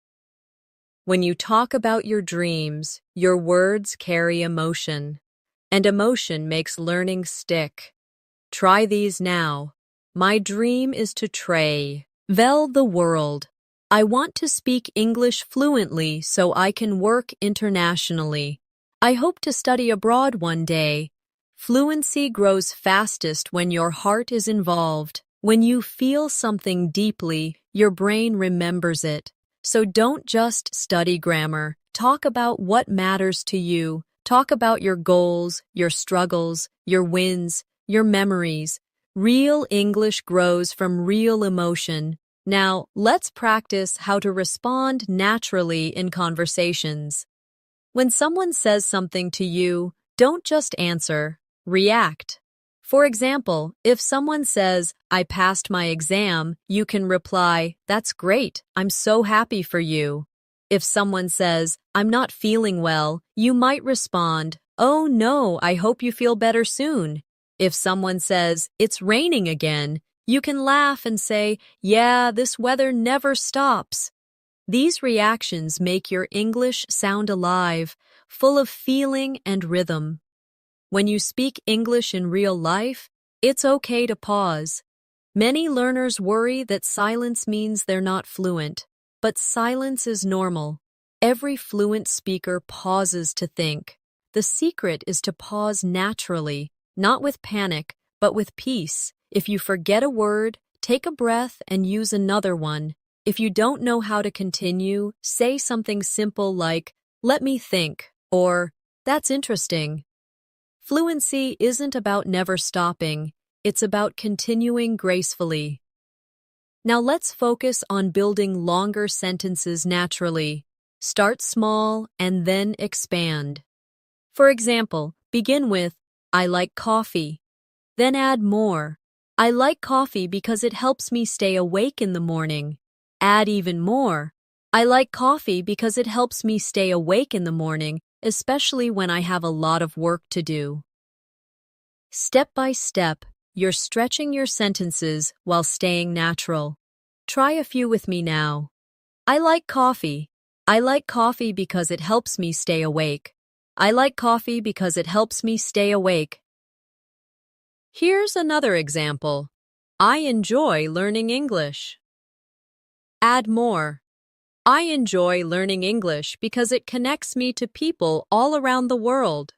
When you talk about your dreams, your words carry emotion, and emotion makes learning stick. Try these now. My dream is to travel the world. I want to speak English fluently so I can work internationally. I hope to study abroad one day. Fluency grows fastest when your heart is involved. When you feel something deeply, your brain remembers it. So don't just study grammar. Talk about what matters to you. Talk about your goals, your struggles, your wins, your memories. Real English grows from real emotion. Now, let's practice how to respond naturally in conversations. When someone says something to you, don't just answer, react. For example, if someone says, "I passed my exam," you can reply, "That's great, I'm so happy for you." If someone says, "I'm not feeling well," you might respond, "Oh no, I hope you feel better soon." If someone says, "It's raining again," you can laugh and say, "Yeah, this weather never stops." These reactions make your English sound alive, full of feeling and rhythm. When you speak English in real life, it's okay to pause. Many learners worry that silence means they're not fluent, but silence is normal. Every fluent speaker pauses to think. The secret is to pause naturally, not with panic, but with peace. If you forget a word, take a breath and use another one. If you don't know how to continue, say something simple like, "Let me think," or "That's interesting." Fluency isn't about never stopping, it's about continuing gracefully. Now let's focus on building longer sentences naturally. Start small and then expand. For example, begin with, "I like coffee." Then add more. "I like coffee because it helps me stay awake in the morning." Add even more. "I like coffee because it helps me stay awake in the morning, especially when I have a lot of work to do." Step by step, you're stretching your sentences while staying natural. Try a few with me now. I like coffee. I like coffee because it helps me stay awake. I like coffee because it helps me stay awake. Here's another example. I enjoy learning English. Add more. I enjoy learning English because it connects me to people all around the world.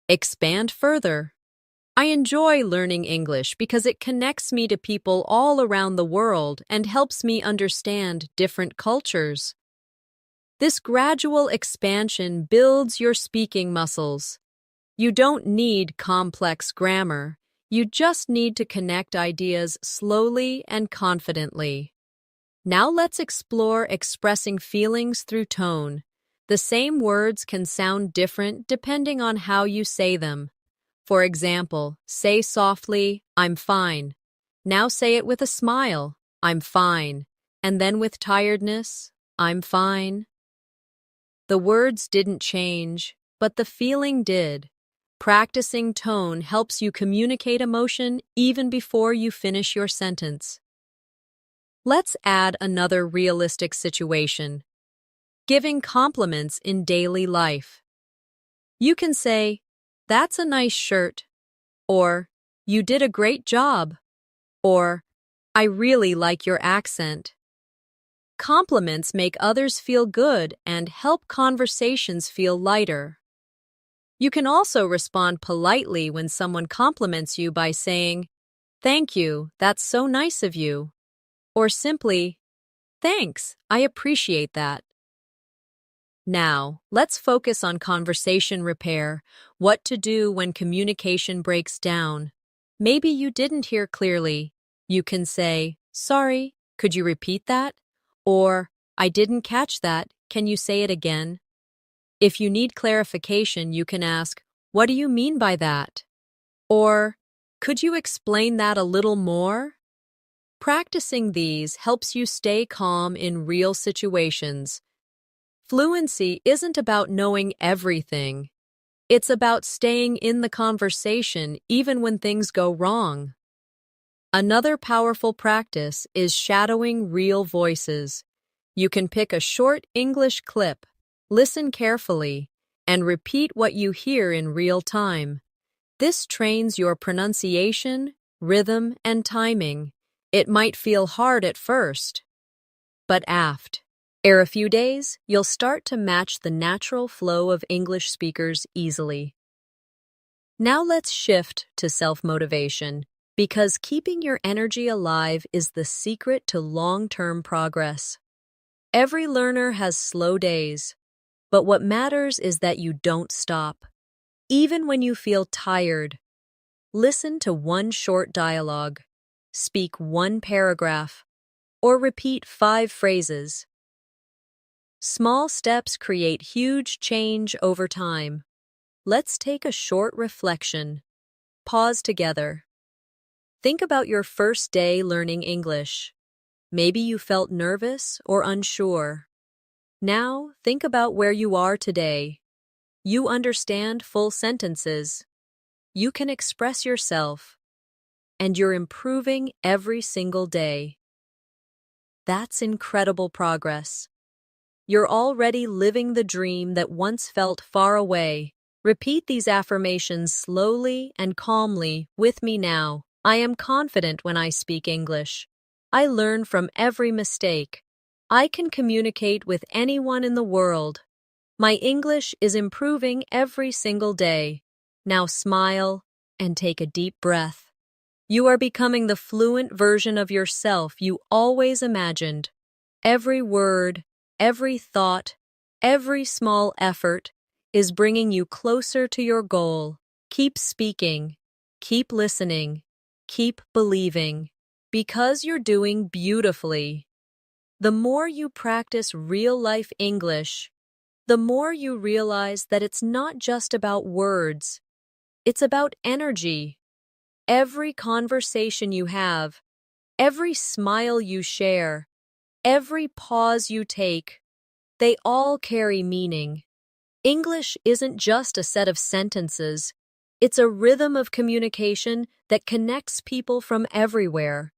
Expand further. I enjoy learning English because it connects me to people all around the world and helps me understand different cultures. This gradual expansion builds your speaking muscles. You don't need complex grammar. You just need to connect ideas slowly and confidently. Now let's explore expressing feelings through tone. The same words can sound different depending on how you say them. For example, say softly, "I'm fine." Now say it with a smile, "I'm fine." And then with tiredness, "I'm fine." The words didn't change, but the feeling did. Practicing tone helps you communicate emotion even before you finish your sentence. Let's add another realistic situation. Giving compliments in daily life. You can say, "That's a nice shirt," or you did a great job, or I really like your accent. Compliments make others feel good and help conversations feel lighter. You can also respond politely when someone compliments you by saying, "Thank you, that's so nice of you," or simply, "Thanks, I appreciate that." Now, let's focus on conversation repair, what to do when communication breaks down. Maybe you didn't hear clearly. You can say, "Sorry, could you repeat that?" Or, "I didn't catch that, can you say it again?" If you need clarification, you can ask, "What do you mean by that?" Or, "Could you explain that a little more?" Practicing these helps you stay calm in real situations. Fluency isn't about knowing everything. It's about staying in the conversation even when things go wrong. Another powerful practice is shadowing real voices. You can pick a short English clip, listen carefully, and repeat what you hear in real time. This trains your pronunciation, rhythm, and timing. It might feel hard at first, but after a few days, you'll start to match the natural flow of English speakers easily. Now let's shift to self-motivation, because keeping your energy alive is the secret to long-term progress. Every learner has slow days, but what matters is that you don't stop. Even when you feel tired, listen to one short dialogue, speak one paragraph, or repeat 5 phrases. Small steps create huge change over time. Let's take a short reflection. Pause together. Think about your first day learning English. Maybe you felt nervous or unsure. Now, think about where you are today. You understand full sentences. You can express yourself. And you're improving every single day. That's incredible progress. You're already living the dream that once felt far away. Repeat these affirmations slowly and calmly with me now. I am confident when I speak English. I learn from every mistake. I can communicate with anyone in the world. My English is improving every single day. Now smile and take a deep breath. You are becoming the fluent version of yourself you always imagined. Every word, every thought, every small effort is bringing you closer to your goal. Keep speaking, keep listening, keep believing, because you're doing beautifully. The more you practice real-life English, the more you realize that it's not just about words, it's about energy. Every conversation you have, every smile you share, every pause you take, they all carry meaning. English isn't just a set of sentences. It's a rhythm of communication that connects people from everywhere.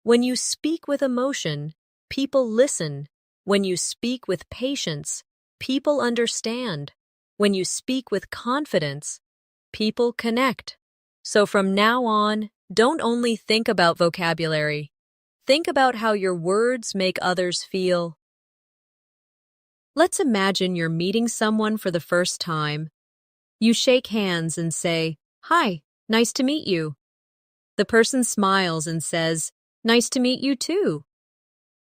When you speak with emotion, people listen. When you speak with patience, people understand. When you speak with confidence, people connect. So from now on, don't only think about vocabulary. Think about how your words make others feel. Let's imagine you're meeting someone for the first time. You shake hands and say, "Hi, nice to meet you." The person smiles and says, "Nice to meet you too."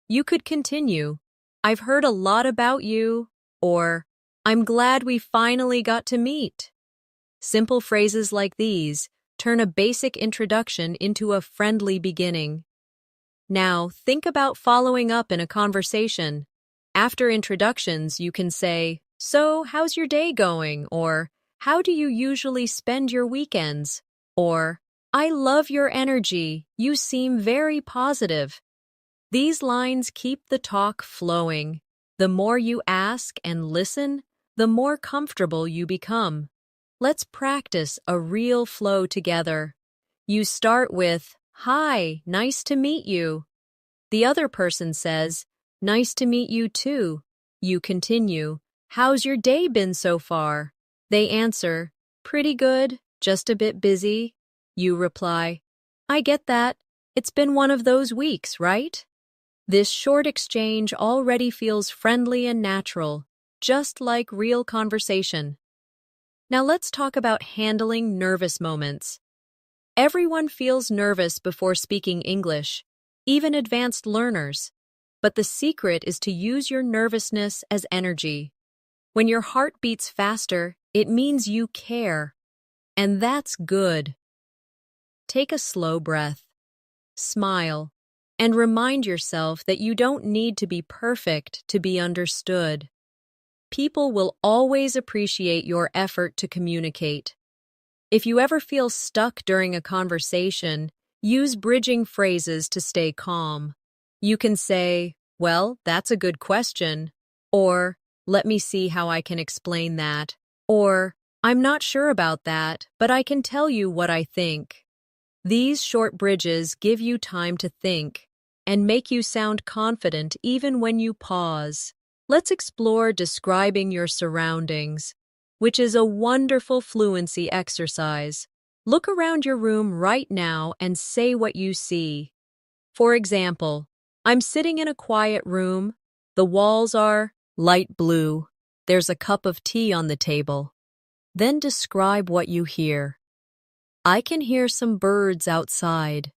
You could continue, "I've heard a lot about you," or "I'm glad we finally got to meet." Simple phrases like these turn a basic introduction into a friendly beginning. Now, think about following up in a conversation. After introductions, you can say, "So, how's your day going?" Or, "How do you usually spend your weekends?" Or, "I love your energy. You seem very positive." These lines keep the talk flowing. The more you ask and listen, the more comfortable you become. Let's practice a real flow together. You start with, "Hi, nice to meet you." The other person says, "Nice to meet you too." You continue, "How's your day been so far?" They answer, "Pretty good, just a bit busy." You reply, I get that. It's been one of those weeks, right? This short exchange already feels friendly and natural, just like real conversation. Now let's talk about handling nervous moments. Everyone feels nervous before speaking English, even advanced learners. But the secret is to use your nervousness as energy. When your heart beats faster, it means you care. And that's good. Take a slow breath, smile, and remind yourself that you don't need to be perfect to be understood. People will always appreciate your effort to communicate. If you ever feel stuck during a conversation, use bridging phrases to stay calm. You can say, well, that's a good question, or let me see how I can explain that, or I'm not sure about that, but I can tell you what I think. These short bridges give you time to think and make you sound confident even when you pause. Let's explore describing your surroundings, which is a wonderful fluency exercise. Look around your room right now and say what you see. For example, I'm sitting in a quiet room. The walls are light blue. There's a cup of tea on the table. Then describe what you hear. I can hear some birds outside.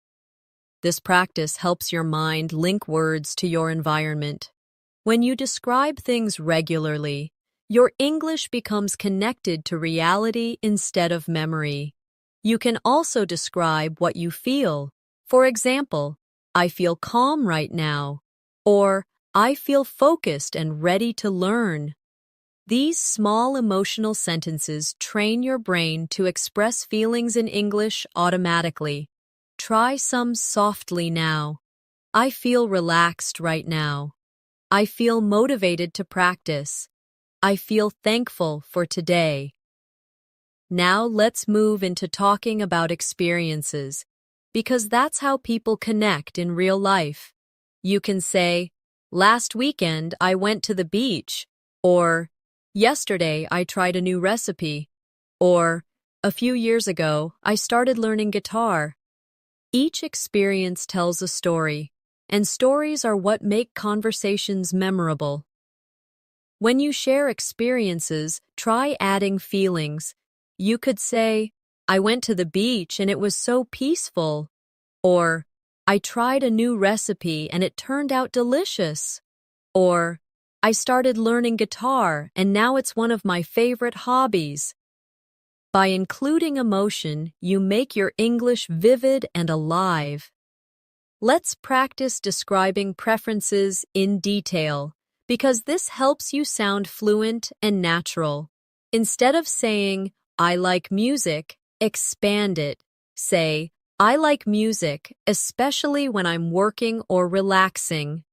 This practice helps your mind link words to your environment. When you describe things regularly, your English becomes connected to reality instead of memory. You can also describe what you feel. For example, I feel calm right now, or I feel focused and ready to learn. These small emotional sentences train your brain to express feelings in English automatically. Try some softly now. I feel relaxed right now. I feel motivated to practice. I feel thankful for today. Now let's move into talking about experiences, because that's how people connect in real life. You can say, last weekend I went to the beach, or yesterday I tried a new recipe, or a few years ago I started learning guitar. Each experience tells a story, and stories are what make conversations memorable. When you share experiences, try adding feelings. You could say, I went to the beach and it was so peaceful. Or, I tried a new recipe and it turned out delicious. Or, I started learning guitar and now it's one of my favorite hobbies. By including emotion, you make your English vivid and alive. Let's practice describing preferences in detail, because this helps you sound fluent and natural. Instead of saying, I like music, expand it. Say, I like music, especially when I'm working or relaxing.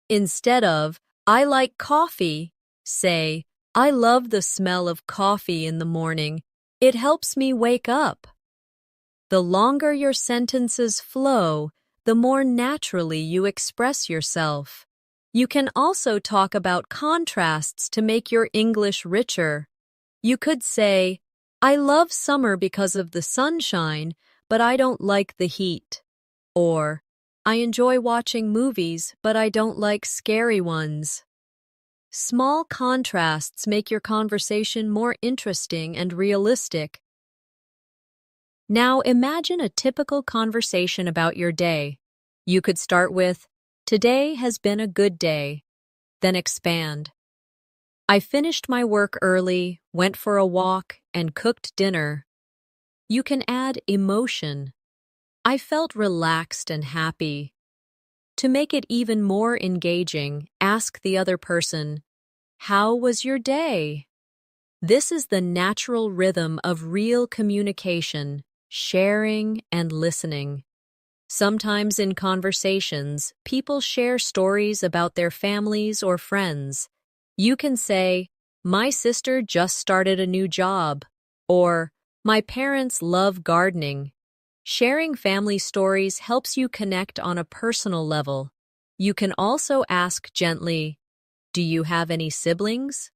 Instead of, I like coffee, say, I love the smell of coffee in the morning. It helps me wake up. The longer your sentences flow, the more naturally you express yourself. You can also talk about contrasts to make your English richer. You could say, I love summer because of the sunshine, but I don't like the heat. Or, I enjoy watching movies, but I don't like scary ones. Small contrasts make your conversation more interesting and realistic. Now imagine a typical conversation about your day. You could start with, today has been a good day. Then expand. I finished my work early, went for a walk, and cooked dinner. You can add emotion. I felt relaxed and happy. To make it even more engaging, ask the other person, how was your day? This is the natural rhythm of real communication, sharing and listening. Sometimes in conversations, people share stories about their families or friends. You can say, my sister just started a new job, or my parents love gardening. Sharing family stories helps you connect on a personal level. You can also ask gently, do you have any siblings?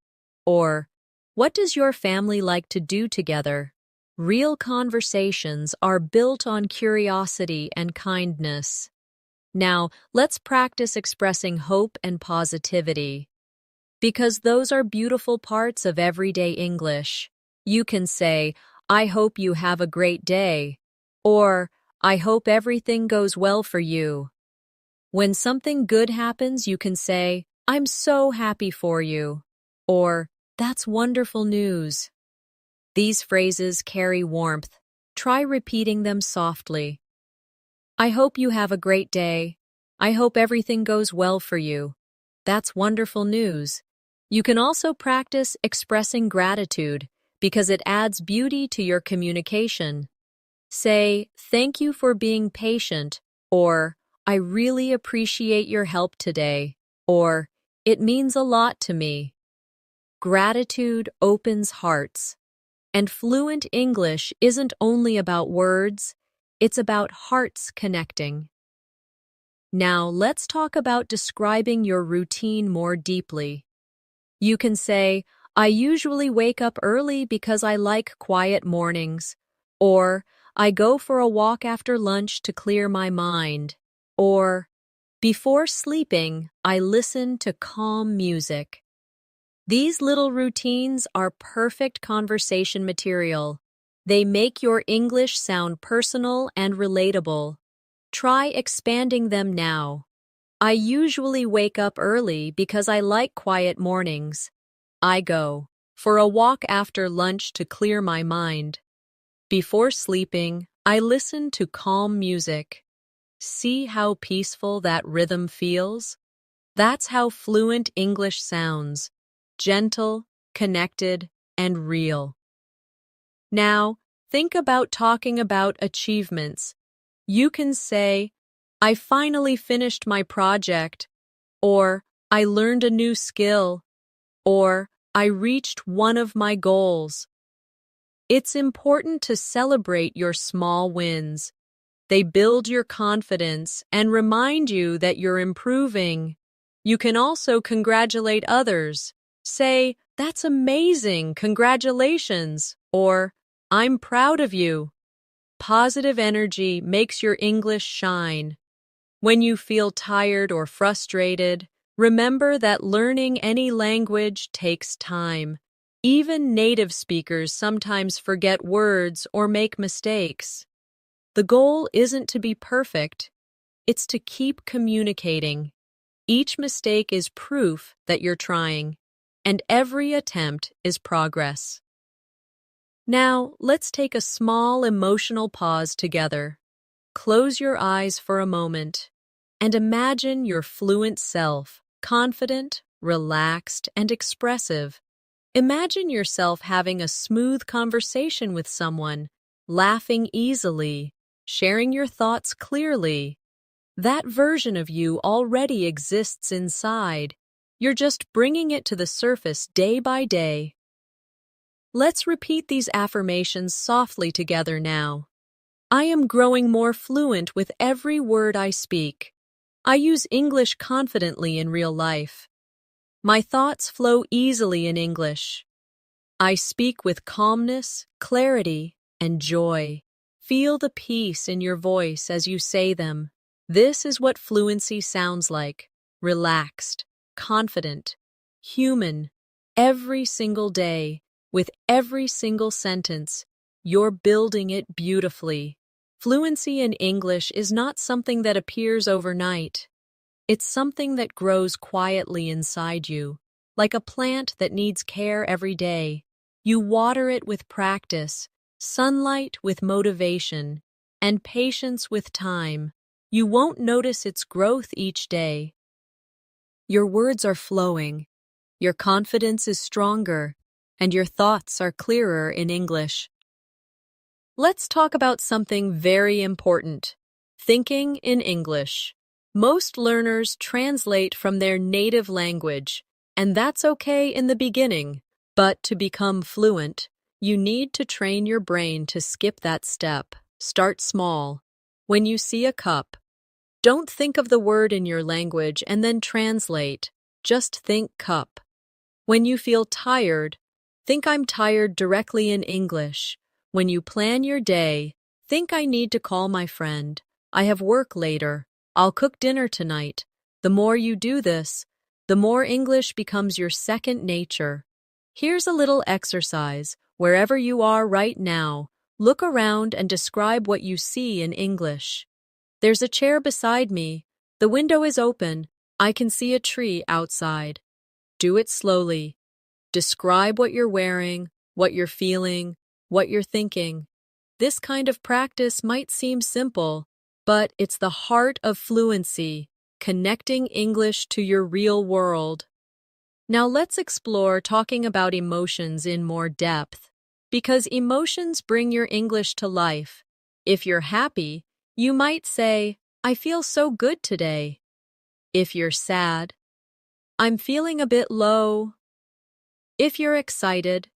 Or, what does your family like to do together? Real conversations are built on curiosity and kindness. Now, let's practice expressing hope and positivity, because those are beautiful parts of everyday English. You can say, I hope you have a great day, or I hope everything goes well for you. When something good happens, you can say, I'm so happy for you, or that's wonderful news. These phrases carry warmth. Try repeating them softly. I hope you have a great day. I hope everything goes well for you. That's wonderful news. You can also practice expressing gratitude because it adds beauty to your communication. Say, thank you for being patient, or I really appreciate your help today, or it means a lot to me. Gratitude opens hearts. And fluent English isn't only about words, it's about hearts connecting. Now, let's talk about describing your routine more deeply. You can say, I usually wake up early because I like quiet mornings, or I go for a walk after lunch to clear my mind, or before sleeping, I listen to calm music. These little routines are perfect conversation material. They make your English sound personal and relatable. Try expanding them now. I usually wake up early because I like quiet mornings. I go for a walk after lunch to clear my mind. Before sleeping, I listen to calm music. See how peaceful that rhythm feels? That's how fluent English sounds. Gentle, connected, and real. Now, think about talking about achievements. You can say, I finally finished my project, or I learned a new skill, or I reached one of my goals. It's important to celebrate your small wins. They build your confidence and remind you that you're improving. You can also congratulate others. Say, that's amazing, congratulations, or I'm proud of you. Positive energy makes your English shine. When you feel tired or frustrated, remember that learning any language takes time. Even native speakers sometimes forget words or make mistakes. The goal isn't to be perfect, it's to keep communicating. Each mistake is proof that you're trying, and every attempt is progress. Now, let's take a small emotional pause together. Close your eyes for a moment and imagine your fluent self, confident, relaxed, and expressive. Imagine yourself having a smooth conversation with someone, laughing easily, sharing your thoughts clearly. That version of you already exists inside. You're just bringing it to the surface day by day. Let's repeat these affirmations softly together now. I am growing more fluent with every word I speak. I use English confidently in real life. My thoughts flow easily in English. I speak with calmness, clarity, and joy. Feel the peace in your voice as you say them. This is what fluency sounds like: relaxed, confident, human. Every single day, with every single sentence, you're building it beautifully. Fluency in English is not something that appears overnight. It's something that grows quietly inside you, like a plant that needs care every day. You water it with practice, sunlight with motivation, and patience with time. You won't notice its growth each day. Your words are flowing, your confidence is stronger, and your thoughts are clearer in English. Let's talk about something very important: thinking in English. Most learners translate from their native language, and that's okay in the beginning. But to become fluent, you need to train your brain to skip that step. Start small. When you see a cup, don't think of the word in your language and then translate. Just think cup. When you feel tired, think I'm tired directly in English. When you plan your day, think I need to call my friend. I have work later. I'll cook dinner tonight. The more you do this, the more English becomes your second nature. Here's a little exercise. Wherever you are right now, look around and describe what you see in English. There's a chair beside me. The window is open. I can see a tree outside. Do it slowly. Describe what you're wearing, what you're feeling, what you're thinking. This kind of practice might seem simple, but it's the heart of fluency, connecting English to your real world. Now let's explore talking about emotions in more depth, because emotions bring your English to life. If you're happy, you might say, I feel so good today. If you're sad, I'm feeling a bit low. If you're excited,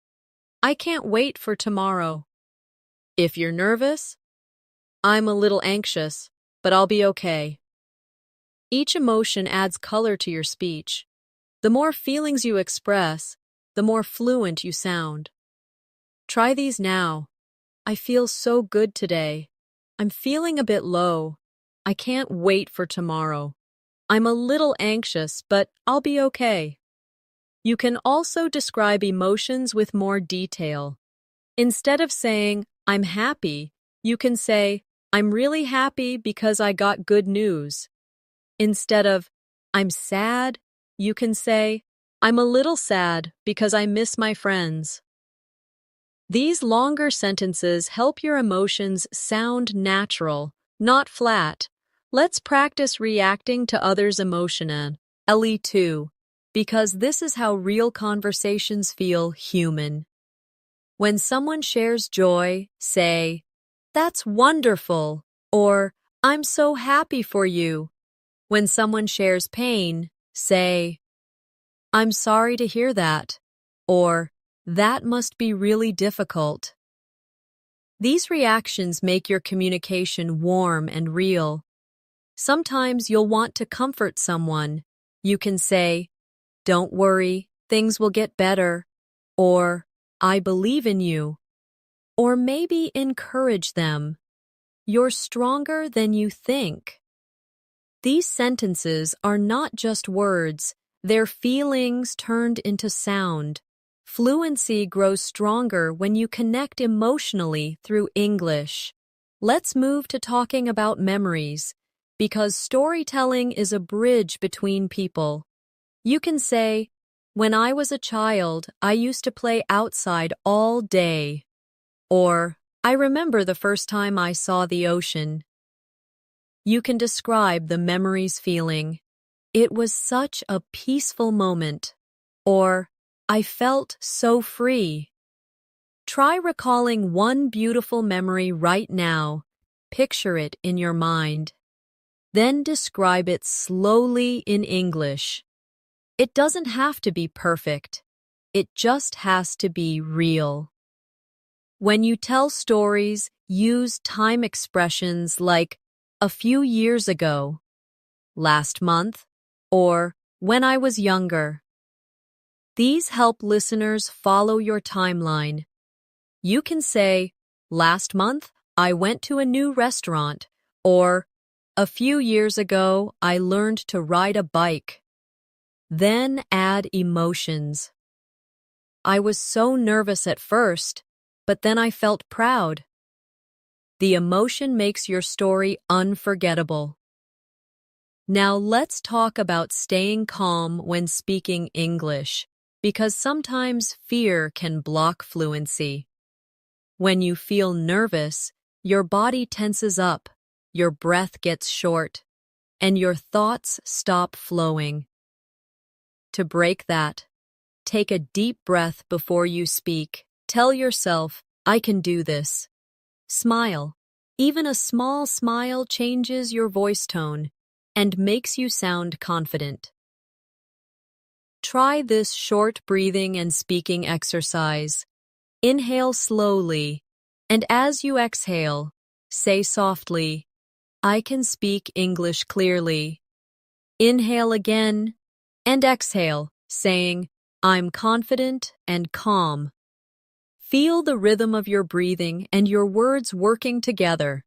I can't wait for tomorrow. If you're nervous, I'm a little anxious, but I'll be okay. Each emotion adds color to your speech. The more feelings you express, the more fluent you sound. Try these now. I feel so good today. I'm feeling a bit low. I can't wait for tomorrow. I'm a little anxious, but I'll be okay. You can also describe emotions with more detail. Instead of saying, I'm happy, you can say, I'm really happy because I got good news. Instead of, I'm sad, you can say, I'm a little sad because I miss my friends. These longer sentences help your emotions sound natural, not flat. Let's practice reacting to others' emotion. LE2, because this is how real conversations feel human. When someone shares joy, say, That's wonderful, or I'm so happy for you. When someone shares pain, say, I'm sorry to hear that, or that must be really difficult. These reactions make your communication warm and real. Sometimes you'll want to comfort someone. You can say, Don't worry, things will get better, or I believe in you, or maybe encourage them. You're stronger than you think. These sentences are not just words, they're feelings turned into sound. Fluency grows stronger when you connect emotionally through English. Let's move to talking about memories, because storytelling is a bridge between people. You can say, When I was a child, I used to play outside all day. Or, I remember the first time I saw the ocean. You can describe the memory's feeling. It was such a peaceful moment. Or, I felt so free. Try recalling one beautiful memory right now. Picture it in your mind. Then describe it slowly in English. It doesn't have to be perfect. It just has to be real. When you tell stories, use time expressions like a few years ago, last month, or when I was younger. These help listeners follow your timeline. You can say, Last month, I went to a new restaurant, or a few years ago, I learned to ride a bike. Then add emotions. I was so nervous at first, but then I felt proud. The emotion makes your story unforgettable. Now let's talk about staying calm when speaking English, because sometimes fear can block fluency. When you feel nervous, your body tenses up, your breath gets short, and your thoughts stop flowing. To break that, take a deep breath before you speak. Tell yourself, I can do this. Smile. Even a small smile changes your voice tone and makes you sound confident. Try this short breathing and speaking exercise. Inhale slowly, and as you exhale, say softly, I can speak English clearly. Inhale again, and exhale, saying, I'm confident and calm. Feel the rhythm of your breathing and your words working together.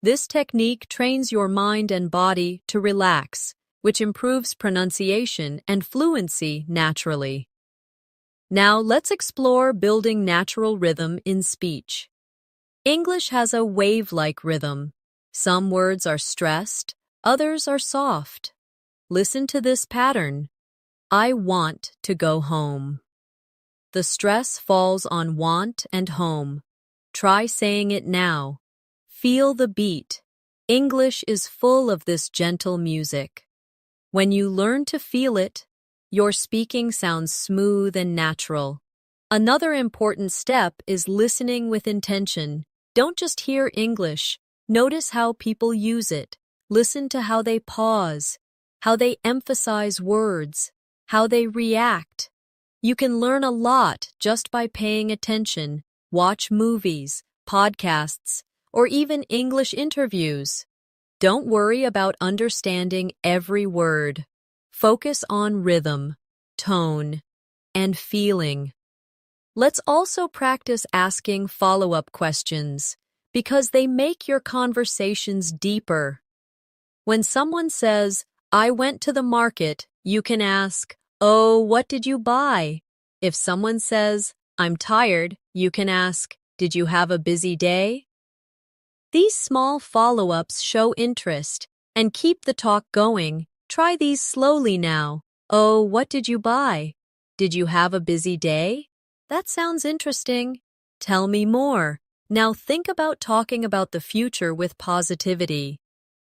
This technique trains your mind and body to relax, which improves pronunciation and fluency naturally. Now let's explore building natural rhythm in speech. English has a wave-like rhythm. Some words are stressed, others are soft. Listen to this pattern. I want to go home. The stress falls on want and home. Try saying it now. Feel the beat. English is full of this gentle music. When you learn to feel it, your speaking sounds smooth and natural. Another important step is listening with intention. Don't just hear English. Notice how people use it. Listen to how they pause, how they emphasize words, how they react. You can learn a lot just by paying attention. Watch movies, podcasts, or even English interviews. Don't worry about understanding every word. Focus on rhythm, tone, and feeling. Let's also practice asking follow-up questions because they make your conversations deeper. When someone says, I went to the market, you can ask, oh, what did you buy? If someone says, I'm tired, you can ask, did you have a busy day? These small follow-ups show interest and keep the talk going. Try these slowly now. Oh, what did you buy? Did you have a busy day? That sounds interesting. Tell me more. Now think about talking about the future with positivity.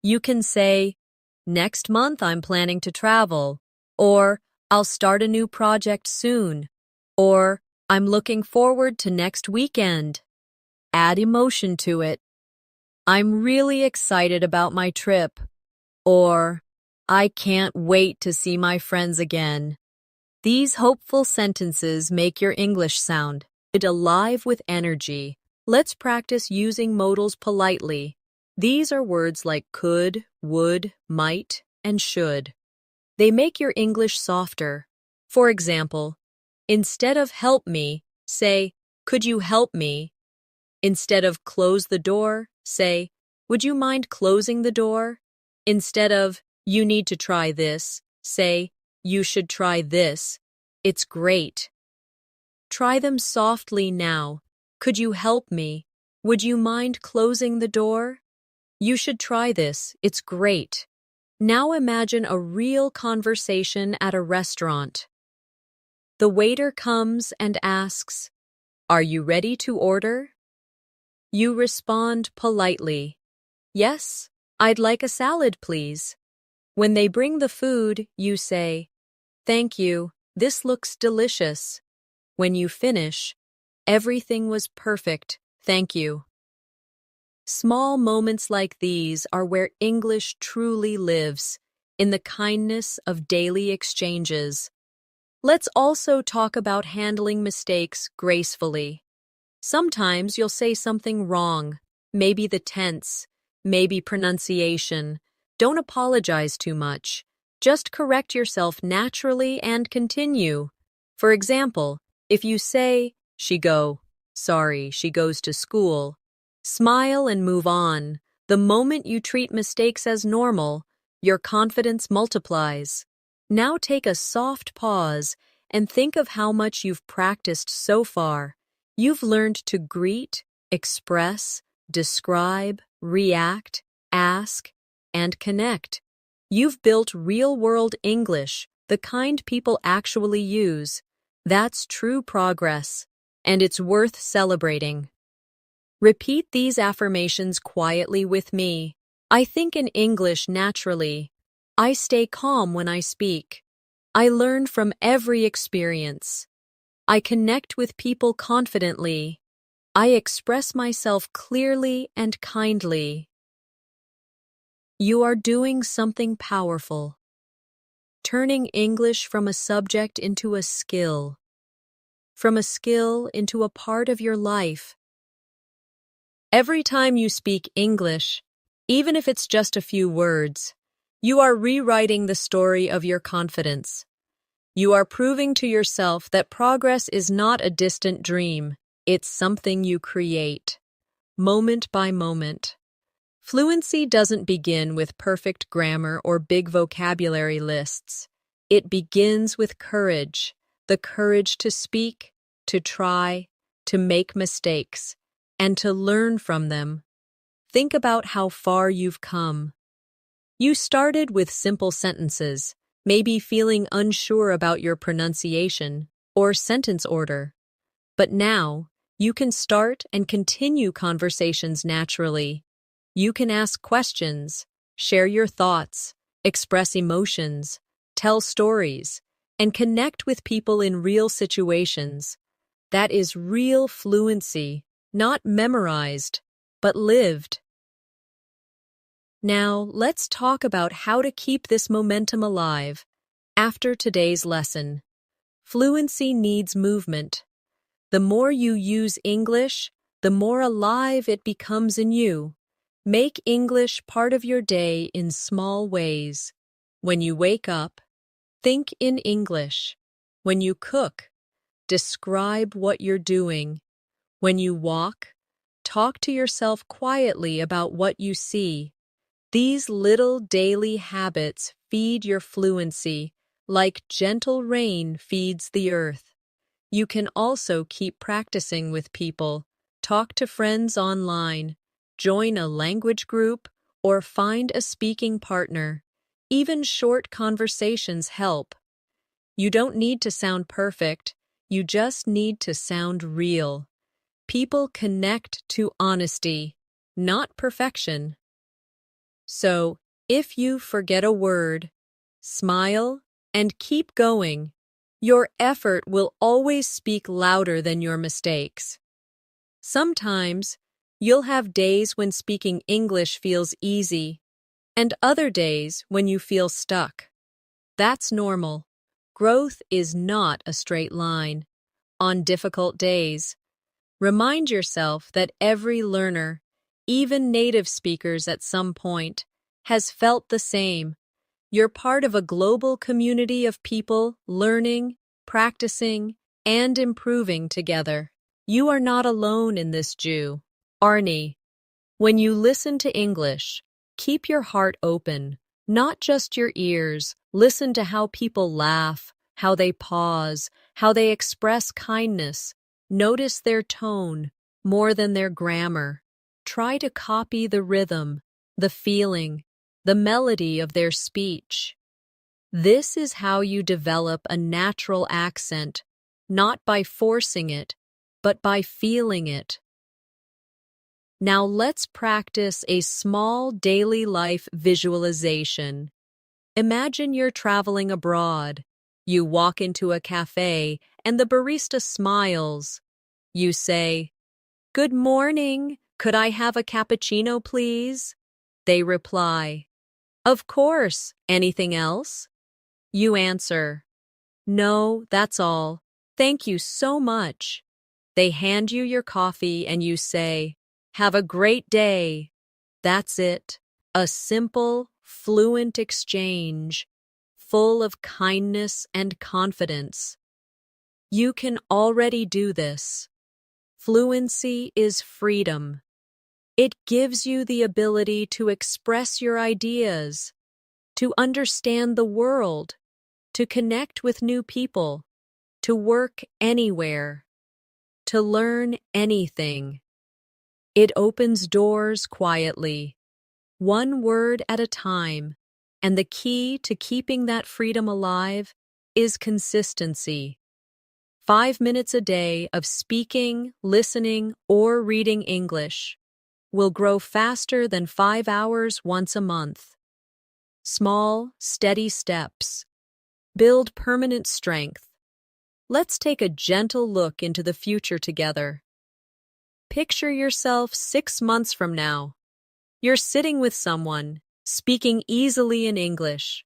You can say, next month I'm planning to travel, or I'll start a new project soon, or I'm looking forward to next weekend. Add emotion to it. I'm really excited about my trip, or I can't wait to see my friends again. These hopeful sentences make your English sound alive with energy. Let's practice using modals politely. These are words like could, would, might, and should. They make your English softer. For example, instead of help me, say, could you help me? Instead of close the door, say, would you mind closing the door? Instead of you need to try this, say, you should try this. It's great. Try them softly now. Could you help me? Would you mind closing the door? You should try this. It's great. Now imagine a real conversation at a restaurant. The waiter comes and asks, are you ready to order? You respond politely, yes, I'd like a salad, please. When they bring the food, you say, thank you, this looks delicious. When you finish, everything was perfect, thank you. Small moments like these are where English truly lives, in the kindness of daily exchanges. Let's also talk about handling mistakes gracefully. Sometimes you'll say something wrong, maybe the tense, maybe pronunciation. Don't apologize too much. Just correct yourself naturally and continue. For example, if you say, she goes to school, smile and move on. The moment you treat mistakes as normal, your confidence multiplies. Now take a soft pause and think of how much you've practiced so far. You've learned to greet, express, describe, react, ask, and connect. You've built real-world English, the kind people actually use. That's true progress, and it's worth celebrating. Repeat these affirmations quietly with me. I think in English naturally. I stay calm when I speak. I learn from every experience. I connect with people confidently. I express myself clearly and kindly. You are doing something powerful. Turning English from a subject into a skill. From a skill into a part of your life. Every time you speak English, even if it's just a few words, you are rewriting the story of your confidence. You are proving to yourself that progress is not a distant dream. It's something you create, moment by moment. Fluency doesn't begin with perfect grammar or big vocabulary lists. It begins with courage, the courage to speak, to try, to make mistakes, and to learn from them. Think about how far you've come. You started with simple sentences, maybe feeling unsure about your pronunciation or sentence order. But now, you can start and continue conversations naturally. You can ask questions, share your thoughts, express emotions, tell stories, and connect with people in real situations. That is real fluency, not memorized, but lived. Now, let's talk about how to keep this momentum alive. After today's lesson, fluency needs movement. The more you use English, the more alive it becomes in you. Make English part of your day in small ways. When you wake up, think in English. When you cook, describe what you're doing. When you walk, talk to yourself quietly about what you see. These little daily habits feed your fluency, like gentle rain feeds the earth. You can also keep practicing with people, talk to friends online, join a language group, or find a speaking partner. Even short conversations help. You don't need to sound perfect, you just need to sound real. People connect to honesty, not perfection. So, if you forget a word, smile and keep going. Your effort will always speak louder than your mistakes. Sometimes, you'll have days when speaking English feels easy, and other days when you feel stuck. That's normal. Growth is not a straight line. On difficult days, remind yourself that every learner, even native speakers at some point, has felt the same. You're part of a global community of people learning, practicing, and improving together. You are not alone in this journey. When you listen to English, keep your heart open, not just your ears. Listen to how people laugh, how they pause, how they express kindness. Notice their tone more than their grammar. Try to copy the rhythm, the feeling, the melody of their speech. This is how you develop a natural accent, not by forcing it, but by feeling it. Now let's practice a small daily life visualization. Imagine you're traveling abroad. You walk into a cafe and the barista smiles. You say, "Good morning, could I have a cappuccino, please?" They reply, "Of course, anything else?" You answer, "No, that's all. Thank you so much." They hand you your coffee and you say, "Have a great day." That's it. A simple, fluent exchange, full of kindness and confidence. You can already do this. Fluency is freedom. It gives you the ability to express your ideas, to understand the world, to connect with new people, to work anywhere, to learn anything. It opens doors quietly, one word at a time, and the key to keeping that freedom alive is consistency. 5 minutes a day of speaking, listening, or reading English will grow faster than 5 hours once a month. Small, steady steps build permanent strength. Let's take a gentle look into the future together. Picture yourself 6 months from now. You're sitting with someone, speaking easily in English.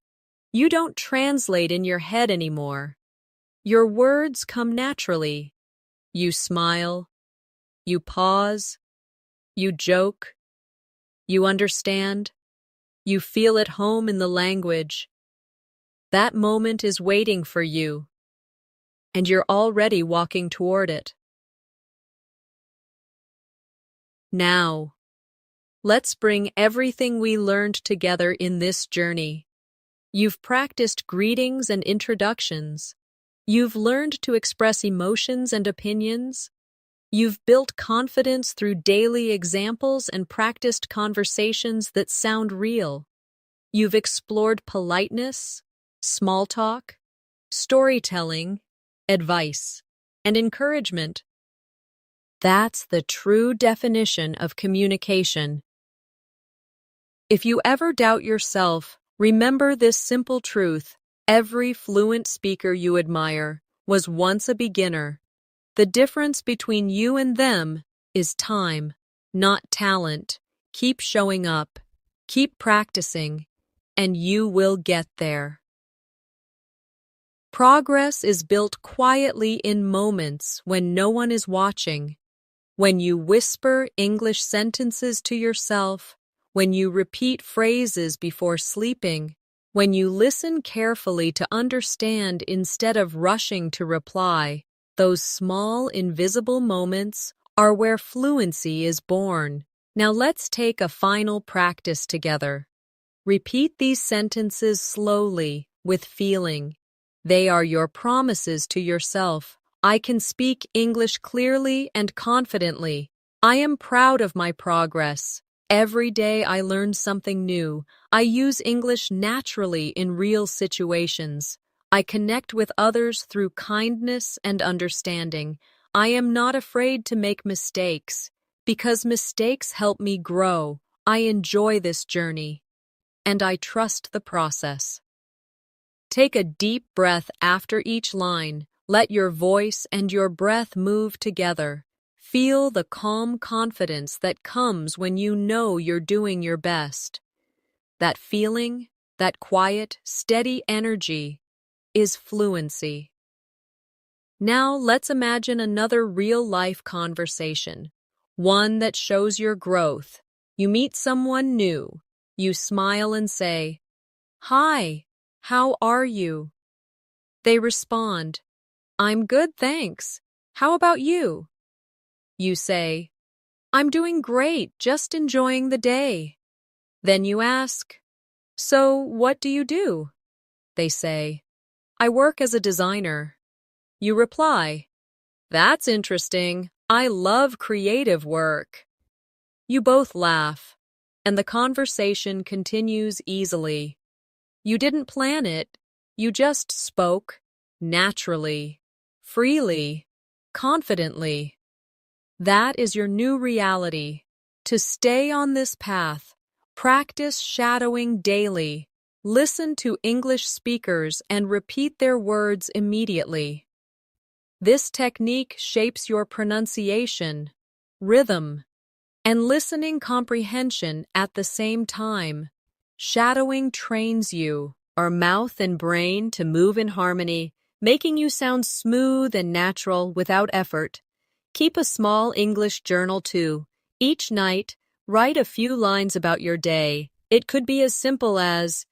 You don't translate in your head anymore. Your words come naturally. You smile. You pause. You joke. You understand. You feel at home in the language. That moment is waiting for you, and you're already walking toward it. Now, let's bring everything we learned together in this journey. You've practiced greetings and introductions. You've learned to express emotions and opinions. You've built confidence through daily examples and practiced conversations that sound real. You've explored politeness, small talk, storytelling, advice, and encouragement. That's the true definition of communication. If you ever doubt yourself, remember this simple truth: every fluent speaker you admire was once a beginner. The difference between you and them is time, not talent. Keep showing up, keep practicing, and you will get there. Progress is built quietly in moments when no one is watching. When you whisper English sentences to yourself, when you repeat phrases before sleeping, when you listen carefully to understand instead of rushing to reply, those small, invisible moments are where fluency is born. Now let's take a final practice together. Repeat these sentences slowly, with feeling. They are your promises to yourself. I can speak English clearly and confidently. I am proud of my progress. Every day I learn something new. I use English naturally in real situations. I connect with others through kindness and understanding. I am not afraid to make mistakes, because mistakes help me grow. I enjoy this journey, and I trust the process. Take a deep breath after each line. Let your voice and your breath move together. Feel the calm confidence that comes when you know you're doing your best. That feeling, that quiet, steady energy, is fluency. Now let's imagine another real-life conversation, one that shows your growth. You meet someone new. You smile and say, "Hi, how are you?" They respond, "I'm good, thanks. How about you?" You say, "I'm doing great, just enjoying the day." Then you ask, "So, what do you do?" They say, "I work as a designer." You reply, "That's interesting. I love creative work." You both laugh, and the conversation continues easily. You didn't plan it. You just spoke, naturally, freely, confidently. That is your new reality. To stay on this path, practice shadowing daily. Listen to English speakers and repeat their words immediately. This technique shapes your pronunciation, rhythm, and listening comprehension at the same time. Shadowing trains you, our mouth and brain, to move in harmony, making you sound smooth and natural without effort. Keep a small English journal too. Each night, write a few lines about your day. It could be as simple as,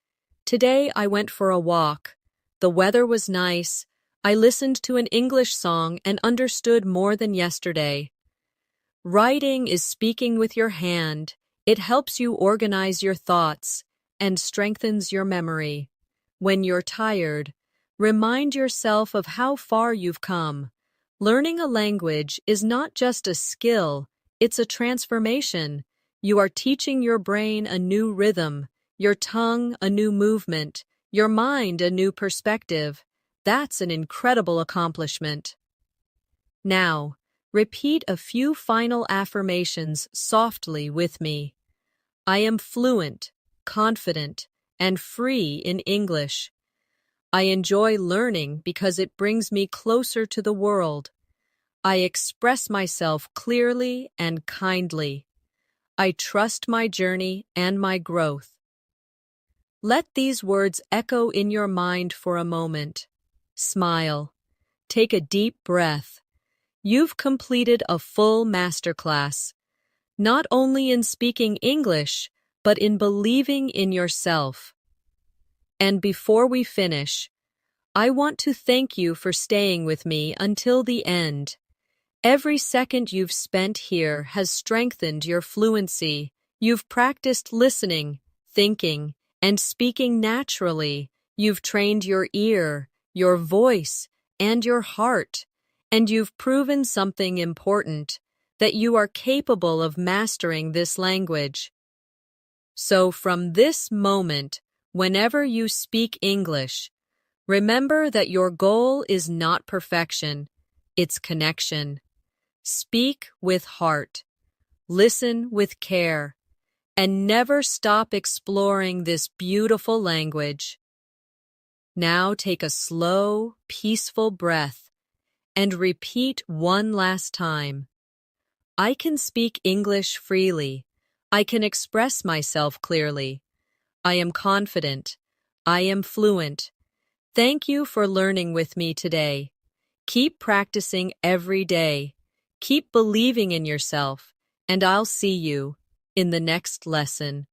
"Today I went for a walk. The weather was nice. I listened to an English song and understood more than yesterday." Writing is speaking with your hand. It helps you organize your thoughts and strengthens your memory. When you're tired, remind yourself of how far you've come. Learning a language is not just a skill, it's a transformation. You are teaching your brain a new rhythm, your tongue a new movement, your mind a new perspective. That's an incredible accomplishment. Now, repeat a few final affirmations softly with me. I am fluent, confident, and free in English. I enjoy learning because it brings me closer to the world. I express myself clearly and kindly. I trust my journey and my growth. Let these words echo in your mind for a moment. Smile. Take a deep breath. You've completed a full masterclass, not only in speaking English, but in believing in yourself. And before we finish, I want to thank you for staying with me until the end. Every second you've spent here has strengthened your fluency. You've practiced listening, thinking, and speaking naturally. You've trained your ear, your voice, and your heart. And you've proven something important, that you are capable of mastering this language. So from this moment, whenever you speak English, remember that your goal is not perfection, it's connection. Speak with heart, listen with care, and never stop exploring this beautiful language. Now take a slow, peaceful breath and repeat one last time. I can speak English freely. I can express myself clearly. I am confident. I am fluent. Thank you for learning with me today. Keep practicing every day. Keep believing in yourself, and I'll see you in the next lesson.